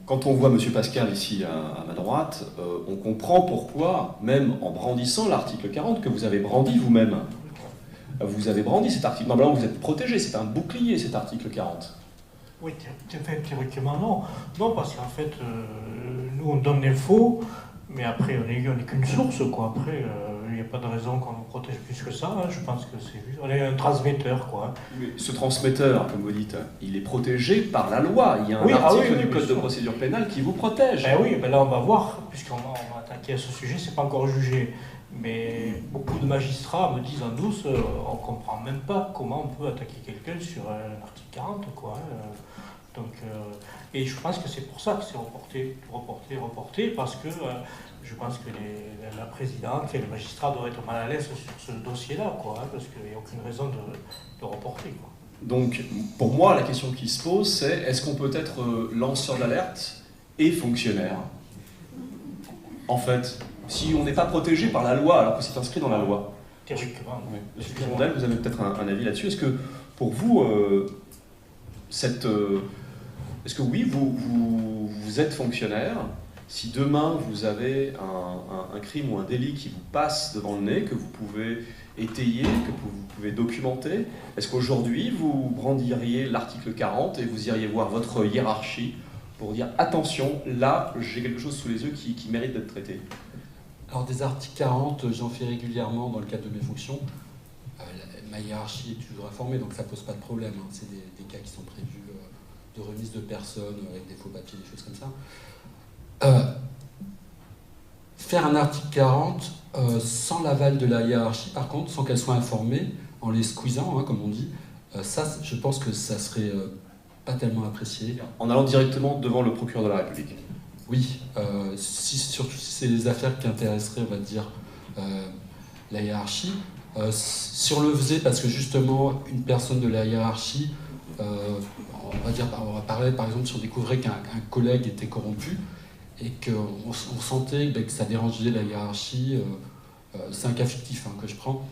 Quand on voit M. Pascal ici à ma droite, on comprend pourquoi, même en brandissant l'article 40, que vous avez brandi vous-même. Vous avez brandi cet article. Normalement, vous êtes protégé, c'est un bouclier cet article 40. Oui, théoriquement non. Non, parce qu'en fait, nous on donne l'info, mais après on n'est qu'une source, quoi. Après, il n'y a pas de raison qu'on nous protège plus que ça. Je pense que c'est juste... On est un transmetteur, quoi. Mais ce transmetteur, comme vous dites, il est protégé par la loi. Il y a un article du Code de procédure pénale qui vous protège. Oui, là on va voir, puisqu'on va attaquer à ce sujet, c'est pas encore jugé. Mais beaucoup de magistrats me disent en douce, on ne comprend même pas comment on peut attaquer quelqu'un sur un article 40, quoi. Et je pense que c'est pour ça que c'est reporté, parce que je pense que la présidente et les magistrats doivent être mal à l'aise sur ce dossier-là, quoi, parce qu'il n'y a aucune raison de reporter, quoi. Donc, pour moi, la question qui se pose, c'est est-ce qu'on peut être lanceur d'alerte et fonctionnaire? En fait, si on n'est pas protégé par la loi, alors que c'est inscrit dans la loi. Théoriquement. Oui. Monsieur Blondel, vous avez peut-être un avis là-dessus. Est-ce que, pour vous, est-ce que oui, vous êtes fonctionnaire, Si demain vous avez un crime ou un délit qui vous passe devant le nez, que vous pouvez étayer, que vous pouvez documenter, est-ce qu'aujourd'hui vous brandiriez l'article 40 et vous iriez voir votre hiérarchie pour dire attention, là j'ai quelque chose sous les yeux qui mérite d'être traité? Alors des articles 40, j'en fais régulièrement dans le cadre de mes fonctions. Ma hiérarchie est toujours informée, donc ça pose pas de problème. Hein. C'est des cas qui sont prévus de remise de personnes avec des faux papiers, des choses comme ça. Faire un article 40 sans l'aval de la hiérarchie, par contre, sans qu'elle soit informée, en les squeezant, hein, comme on dit, ça, je pense que ça serait pas tellement apprécié. En allant directement devant le procureur de la République. Oui, surtout si c'est des affaires qui intéresseraient, on va dire, la hiérarchie. Si on le faisait parce que justement une personne de la hiérarchie, on va parler par exemple si on découvrait qu'un collègue était corrompu et qu'on sentait que ça dérangeait la hiérarchie, c'est un cas fictif que je prends,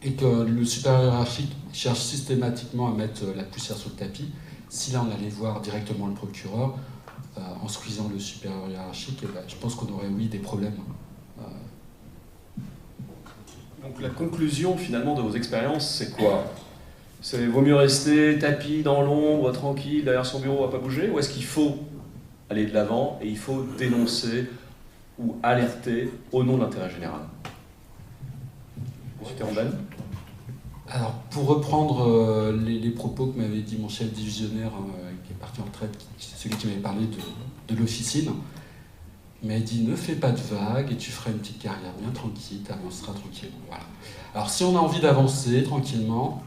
et que le supérieur hiérarchique cherche systématiquement à mettre la poussière sur le tapis, si là on allait voir directement le procureur en squeezant le supérieur hiérarchique, je pense qu'on aurait des problèmes. Donc la conclusion finalement de vos expériences, c'est quoi? C'est vaut mieux rester tapis dans l'ombre, tranquille, derrière son bureau à pas bouger, ou est-ce qu'il faut aller de l'avant et il faut dénoncer ou alerter au nom de l'intérêt général? Monsieur Terrandane? Alors pour reprendre les propos que m'avait dit mon chef divisionnaire qui est parti en retraite, celui qui m'avait parlé de l'officine, il m'a dit ne fais pas de vagues et tu feras une petite carrière bien tranquille, tu avanceras tranquillement. Voilà. Alors si on a envie d'avancer tranquillement,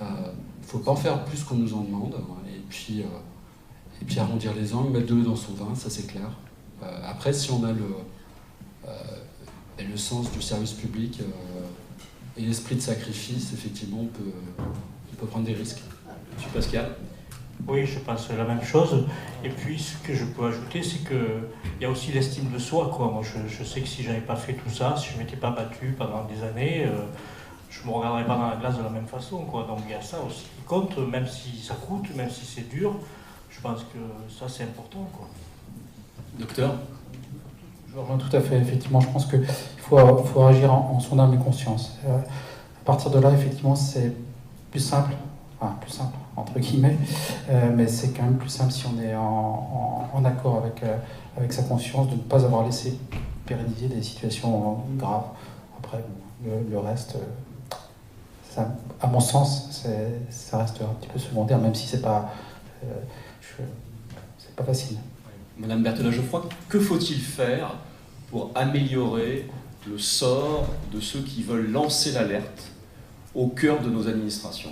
il ne faut pas en faire plus qu'on nous en demande, et puis arrondir les angles, mettre de l'eau dans son vin, ça c'est clair. Après si on a le sens du service public et l'esprit de sacrifice, effectivement on peut prendre des risques. Monsieur Pascal? Oui, je pense la même chose. Et puis, ce que je peux ajouter, c'est qu'il y a aussi l'estime de soi, quoi. Moi, je sais que si je n'avais pas fait tout ça, si je ne m'étais pas battu pendant des années, je ne me regarderais pas dans la glace de la même façon, quoi. Donc, il y a ça aussi qui compte, même si ça coûte, même si c'est dur. Je pense que ça, c'est important, quoi. Docteur? Je rejoins tout à fait. Effectivement, je pense qu'il faut agir en son âme et conscience. À partir de là, effectivement, c'est plus simple entre guillemets, mais c'est quand même plus simple si on est en accord avec sa conscience de ne pas avoir laissé pérenniser des situations graves. Après, le reste, ça, à mon sens, ça reste un petit peu secondaire, même si c'est pas facile. Madame Berthelin-Geoffroy, que faut-il faire pour améliorer le sort de ceux qui veulent lancer l'alerte au cœur de nos administrations?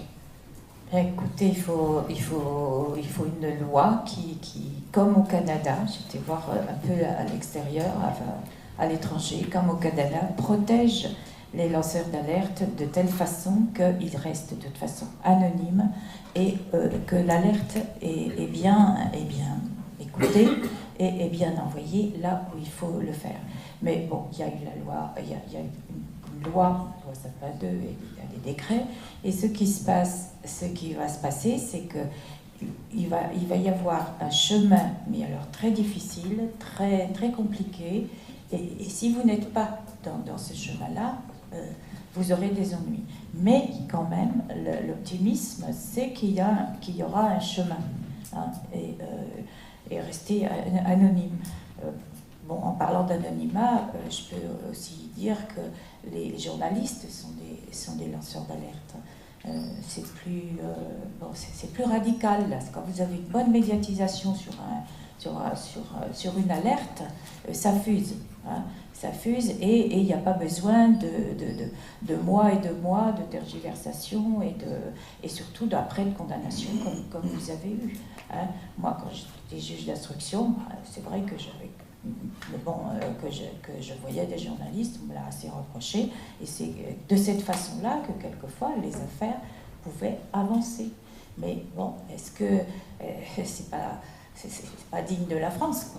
Écoutez, il faut une loi qui, comme au Canada, j'étais voir un peu à l'extérieur, à l'étranger, comme au Canada, protège les lanceurs d'alerte de telle façon qu'ils restent de toute façon anonymes et que l'alerte est bien écoutée et bien envoyée là où il faut le faire. Mais bon, il y a eu la loi, il y a une loi Sapin 2 et il y a des décrets, et ce qui va se passer, c'est que il va y avoir un chemin, mais alors très difficile, très, très compliqué, et si vous n'êtes pas dans ce chemin-là, vous aurez des ennuis. Mais quand même, l'optimisme, c'est qu'il y aura un chemin, hein, et rester anonyme. Bon, en parlant d'anonymat, je peux aussi dire que les journalistes sont des lanceurs d'alerte. C'est plus radical. Là. Quand vous avez une bonne médiatisation sur une alerte, ça fuse. Hein. Ça fuse et il n'y a pas besoin de mois et de mois de tergiversation et surtout d'après de condamnation comme vous avez eu. Hein. Moi, quand j'étais juge d'instruction, c'est vrai que je voyais des journalistes, on me l'a assez reproché, et c'est de cette façon-là que quelquefois les affaires pouvaient avancer. Mais bon, est-ce que c'est pas digne de la France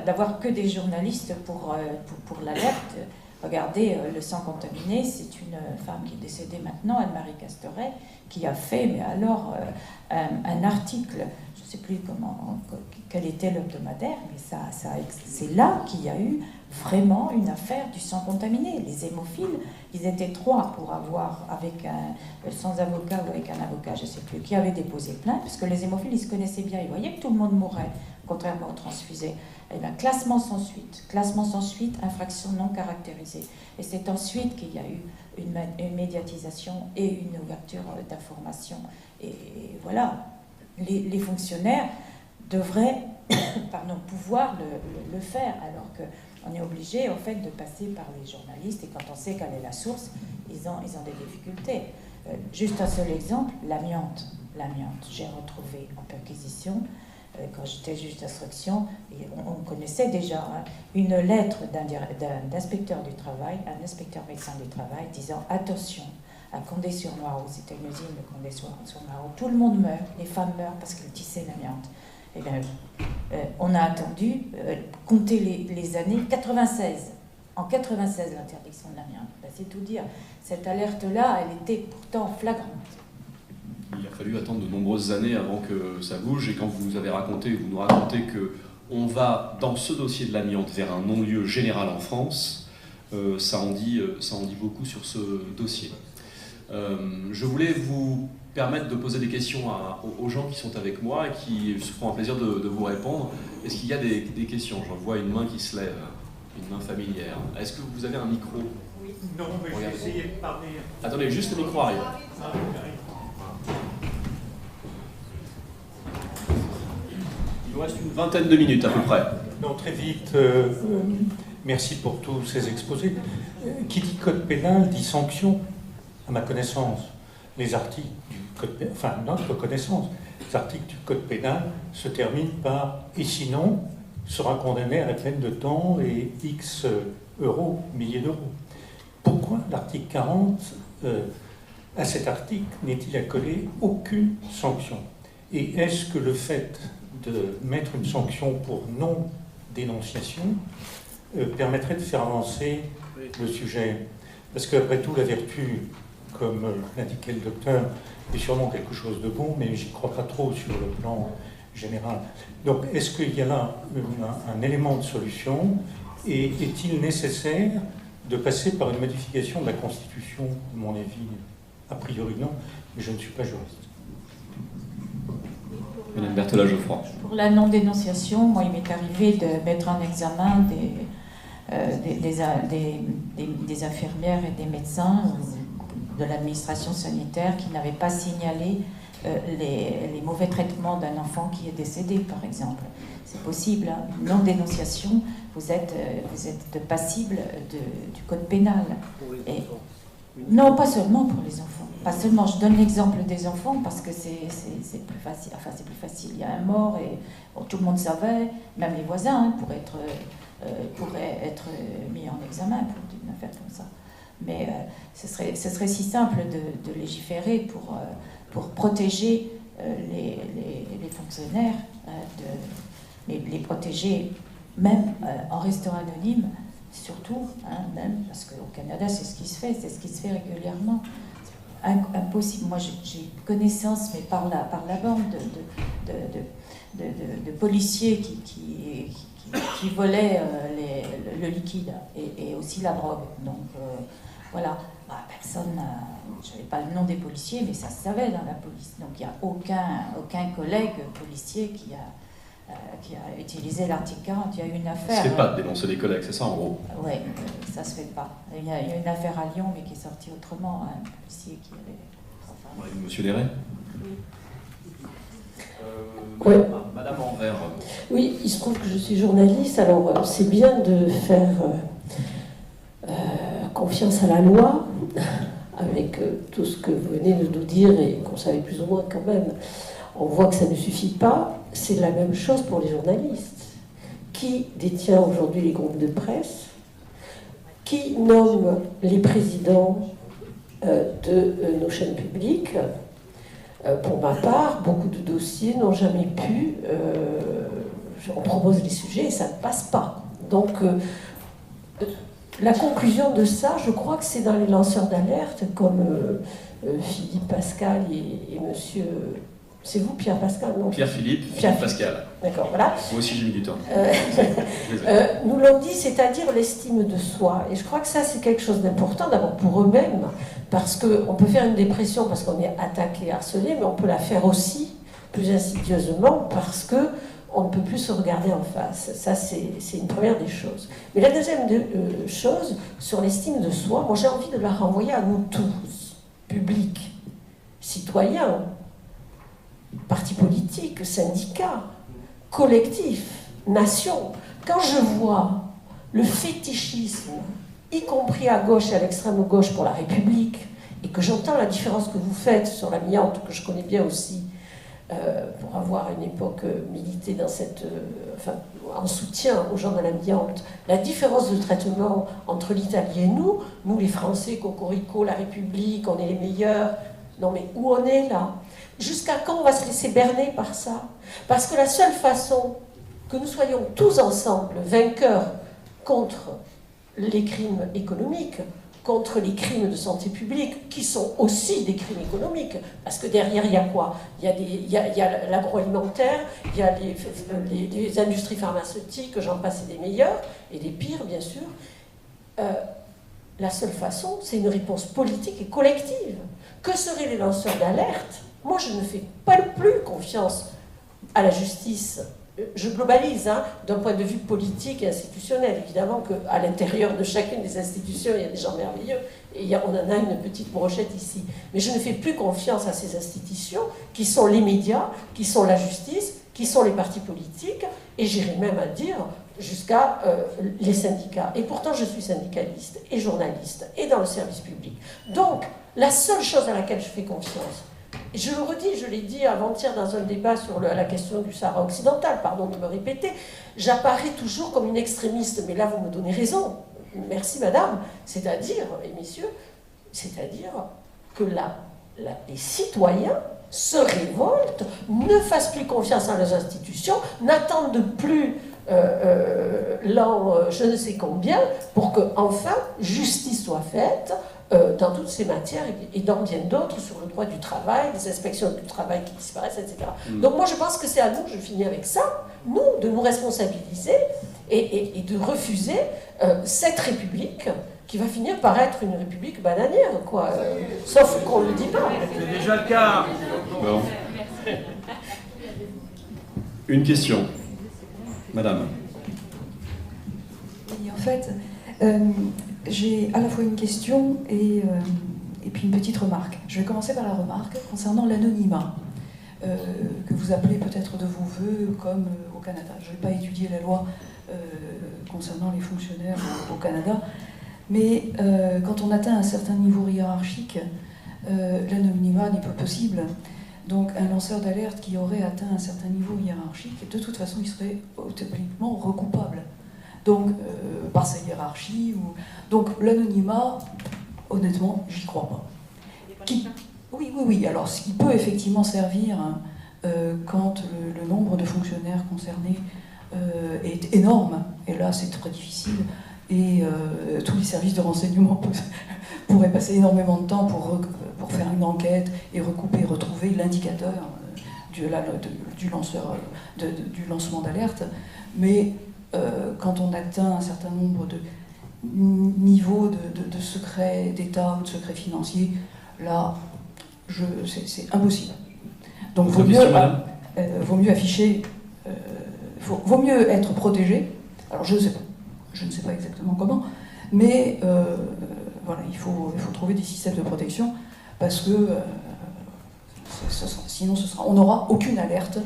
d'avoir que des journalistes pour l'alerte? Regardez, le sang contaminé, c'est une femme qui est décédée maintenant, Anne-Marie Castoret, qui a fait, mais alors, un article, je ne sais plus quel était l'hebdomadaire, mais c'est là qu'il y a eu vraiment une affaire du sang contaminé. Les hémophiles, ils étaient 3 pour avoir, sans avocat ou avec un avocat, je ne sais plus, qui avait déposé plainte, parce que les hémophiles, ils se connaissaient bien, ils voyaient que tout le monde mourait, contrairement aux transfusés. Et bien, classement sans suite, infraction non caractérisée. Et c'est ensuite qu'il y a eu une médiatisation et une ouverture d'information. Et voilà, les fonctionnaires devraient pouvoir le faire, alors qu'on est obligé en fait de passer par les journalistes, et quand on sait quelle est la source, ils ont des difficultés. Juste un seul exemple, l'amiante. J'ai retrouvé en perquisition, quand j'étais juge d'instruction, on connaissait déjà une lettre d'inspecteur du travail, un inspecteur médecin du travail, disant attention, à Condé-sur-Noireau, c'était une usine de Condé-sur-Noireau, tout le monde meurt, les femmes meurent parce qu'elles tissaient l'amiante. Et bien, on a attendu, compter les années, 96. En 96, l'interdiction de l'amiante. Ben, c'est tout dire. Cette alerte-là, elle était pourtant flagrante. Il a fallu attendre de nombreuses années avant que ça bouge, et quand vous nous racontez qu'on va, dans ce dossier de l'amiante, vers un non-lieu général en France, ça en dit beaucoup sur ce dossier. Je voulais vous permettre de poser des questions aux gens qui sont avec moi et qui se feront un plaisir de vous répondre. Est-ce qu'il y a des questions? J'en vois une main qui se lève, une main familière. Est-ce que vous avez un micro? Oui. Non, mais je vais essayer de parler. Attendez, juste le micro arrive. Il nous reste une vingtaine de minutes à peu près. Non, très vite. Merci pour tous ces exposés. Qui dit code pénal dit sanction, à ma connaissance. Les articles du code pénal, enfin, notre connaissance, les articles du code pénal se terminent par « et sinon, sera condamné à la peine de temps et X euros, milliers d'euros ». Pourquoi l'article 40, à cet article, n'est-il accolé aucune sanction? Et est-ce que le fait de mettre une sanction pour non-dénonciation permettrait de faire avancer le sujet? Parce qu'après tout, la vertu, comme l'indiquait le docteur, est sûrement quelque chose de bon, mais j'y crois pas trop sur le plan général. Donc, est-ce qu'il y a là un élément de solution, et est-il nécessaire de passer par une modification de la Constitution? À mon avis, a priori non, mais je ne suis pas juriste. Madame Berthelin-Geoffroy. Pour la non-dénonciation, moi, il m'est arrivé de mettre en examen des infirmières et des médecins de l'administration sanitaire qui n'avaient pas signalé les mauvais traitements d'un enfant qui est décédé, par exemple. C'est possible, hein. Non-dénonciation, vous êtes passible du code pénal. Et, non, pas seulement pour les enfants. Pas seulement. Je donne l'exemple des enfants parce que c'est plus facile. Enfin, c'est plus facile. Il y a un mort et bon, tout le monde savait, même les voisins, pourraient être mis en examen pour une affaire comme ça. Mais ce serait si simple de légiférer pour protéger les fonctionnaires, les protéger même en restant anonymes, surtout, hein, même parce qu'au Canada c'est ce qui se fait régulièrement. Impossible. Moi j'ai connaissance, mais par la bande de policiers qui volaient le liquide et aussi la drogue. Donc voilà, personne, je n'avais pas le nom des policiers, mais ça se savait dans la police. Donc il n'y a aucun collègue policier qui a utilisé l'article 40. Il y a eu une affaire... Ça ne se fait pas de dénoncer les collègues, c'est ça en gros? Oui, ça ne se fait pas. Il y a une affaire à Lyon, mais qui est sortie autrement, un policier qui avait... Enfin... Monsieur Léret? Oui. Madame Envers. Oui, il se trouve que je suis journaliste, alors c'est bien de faire confiance à la loi, avec tout ce que vous venez de nous dire et qu'on savait plus ou moins quand même. On voit que ça ne suffit pas. C'est la même chose pour les journalistes. Qui détient aujourd'hui les groupes de presse? Qui nomme les présidents de nos chaînes publiques? Pour ma part, beaucoup de dossiers n'ont jamais pu... on propose les sujets et ça ne passe pas. Donc, la conclusion de ça, je crois que c'est dans les lanceurs d'alerte, comme Philippe Pascal et monsieur... C'est vous, Pierre Pascal, non? Pierre-Philippe, Pierre Pascal. D'accord, voilà. Moi aussi, j'ai mis du temps. Nous l'ont dit, c'est-à-dire l'estime de soi. Et je crois que ça, c'est quelque chose d'important, d'abord pour eux-mêmes, parce qu'on peut faire une dépression parce qu'on est attaqué, harcelé, mais on peut la faire aussi, plus insidieusement, parce que on ne peut plus se regarder en face. Ça, c'est une première des choses. Mais la deuxième chose, sur l'estime de soi, moi, j'ai envie de la renvoyer à nous tous, publics, citoyens, partis politiques, syndicats, collectifs, nations. Quand je vois le fétichisme, y compris à gauche et à l'extrême gauche pour la République, et que j'entends la différence que vous faites sur l'amiante, que je connais bien aussi, pour avoir à une époque milité dans en soutien aux gens de l'amiante, la différence de traitement entre l'Italie et nous les Français, Cocorico, la République, on est les meilleurs. Non mais où on est là? Jusqu'à quand on va se laisser berner par ça? Parce que la seule façon que nous soyons tous ensemble vainqueurs contre les crimes économiques, contre les crimes de santé publique, qui sont aussi des crimes économiques, parce que derrière, il y a quoi? Il y a l'agroalimentaire, il y a les industries pharmaceutiques, j'en passe, et des meilleurs, et des pires, bien sûr. La seule façon, c'est une réponse politique et collective. Que seraient les lanceurs d'alerte? Moi, je ne fais pas plus confiance à la justice. Je globalise, d'un point de vue politique et institutionnel. Évidemment qu'à l'intérieur de chacune des institutions, il y a des gens merveilleux, et on en a une petite brochette ici. Mais je ne fais plus confiance à ces institutions, qui sont les médias, qui sont la justice, qui sont les partis politiques, et j'irai même à dire jusqu'à les syndicats. Et pourtant, je suis syndicaliste et journaliste, et dans le service public. Donc, la seule chose à laquelle je fais confiance, je le redis, je l'ai dit avant-hier dans un débat sur la question du Sahara occidental, pardon de me répéter, j'apparais toujours comme une extrémiste, mais là vous me donnez raison, merci madame, c'est-à-dire, et messieurs, c'est-à-dire que les citoyens se révoltent, ne fassent plus confiance à leurs institutions, n'attendent plus l'an je ne sais combien pour que enfin justice soit faite dans toutes ces matières et dans bien d'autres, sur le droit du travail, les inspections du travail qui disparaissent, etc. Donc moi je pense que c'est à nous, je finis avec ça, nous, de nous responsabiliser et de refuser cette République qui va finir par être une République bananière, quoi. Sauf qu'on ne le dit pas. C'est déjà le cas. Bon. Une question. Madame. Oui, en fait, j'ai à la fois une question et puis une petite remarque. Je vais commencer par la remarque concernant l'anonymat, que vous appelez peut-être de vos voeux comme au Canada. Je n'ai pas étudié la loi concernant les fonctionnaires au Canada, mais quand on atteint un certain niveau hiérarchique, l'anonymat n'est pas possible. Donc un lanceur d'alerte qui aurait atteint un certain niveau hiérarchique, de toute façon, il serait automatiquement recoupable. Donc, par sa hiérarchie. Donc, l'anonymat, honnêtement, j'y crois pas. Oui. Alors, ce qui peut effectivement servir quand le nombre de fonctionnaires concernés est énorme, et là, c'est très difficile, et tous les services de renseignement pourraient passer énormément de temps pour faire une enquête et recouper, retrouver l'indicateur du lancement d'alerte. Mais quand on atteint un certain nombre de niveaux de secret d'État ou de secret financier, là, c'est impossible. Donc, vaut mieux afficher, vaut mieux être protégé. Alors, je ne sais pas exactement comment, mais voilà, il faut trouver des systèmes de protection parce que sinon on n'aura aucune alerte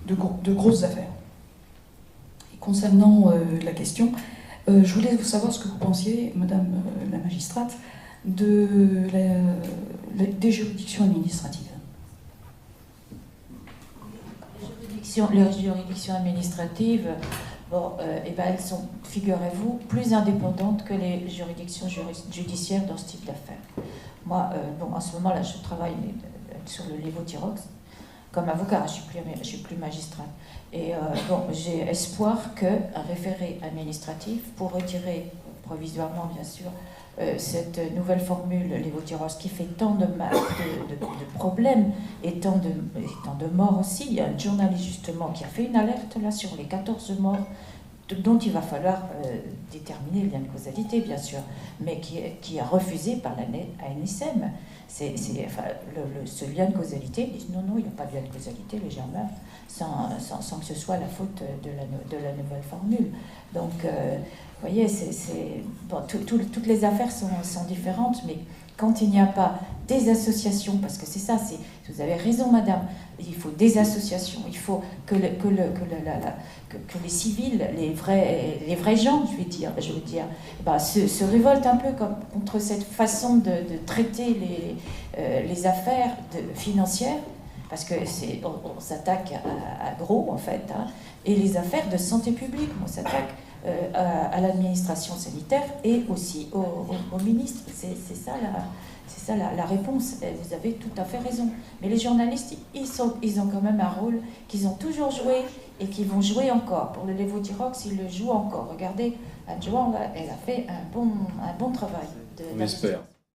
de grosses affaires. Et concernant la question, je voulais savoir ce que vous pensiez, Madame la magistrate, des juridictions administratives. Les juridictions administratives, elles sont, figurez-vous, plus indépendantes que les juridictions judiciaires dans ce type d'affaires. Moi, en ce moment-là, je travaille sur le lévothyrox. comme avocat, je suis plus magistrate. Et bon, j'ai espoir qu'un référé administratif, pour retirer provisoirement bien sûr cette nouvelle formule Lévothyrox qui fait tant de problèmes et tant de morts aussi. Il y a un journaliste justement qui a fait une alerte là sur les 14 morts dont il va falloir déterminer le lien de causalité, bien sûr, mais qui a refusé par l'ANSM. Ce lien de causalité, ils disent non, il n'y a pas de lien de causalité, les gens meurent sans que ce soit la faute de la nouvelle formule. Donc, vous voyez, bon, toutes les affaires sont différentes, mais quand il n'y a pas des associations, parce que c'est ça, vous avez raison, madame, il faut des associations, il faut que les civils, les vrais gens, je veux dire se révoltent un peu contre cette façon de traiter les affaires financières, parce que on s'attaque à gros, en fait, hein, et les affaires de santé publique, on s'attaque à l'administration sanitaire et aussi au ministre. C'est ça la réponse. Vous avez tout à fait raison. Mais les journalistes, ils ont quand même un rôle qu'ils ont toujours joué et qu'ils vont jouer encore. Pour le Lévothyrox, ils le jouent encore. Regardez, Anne Joan, elle a fait un bon travail. On espère.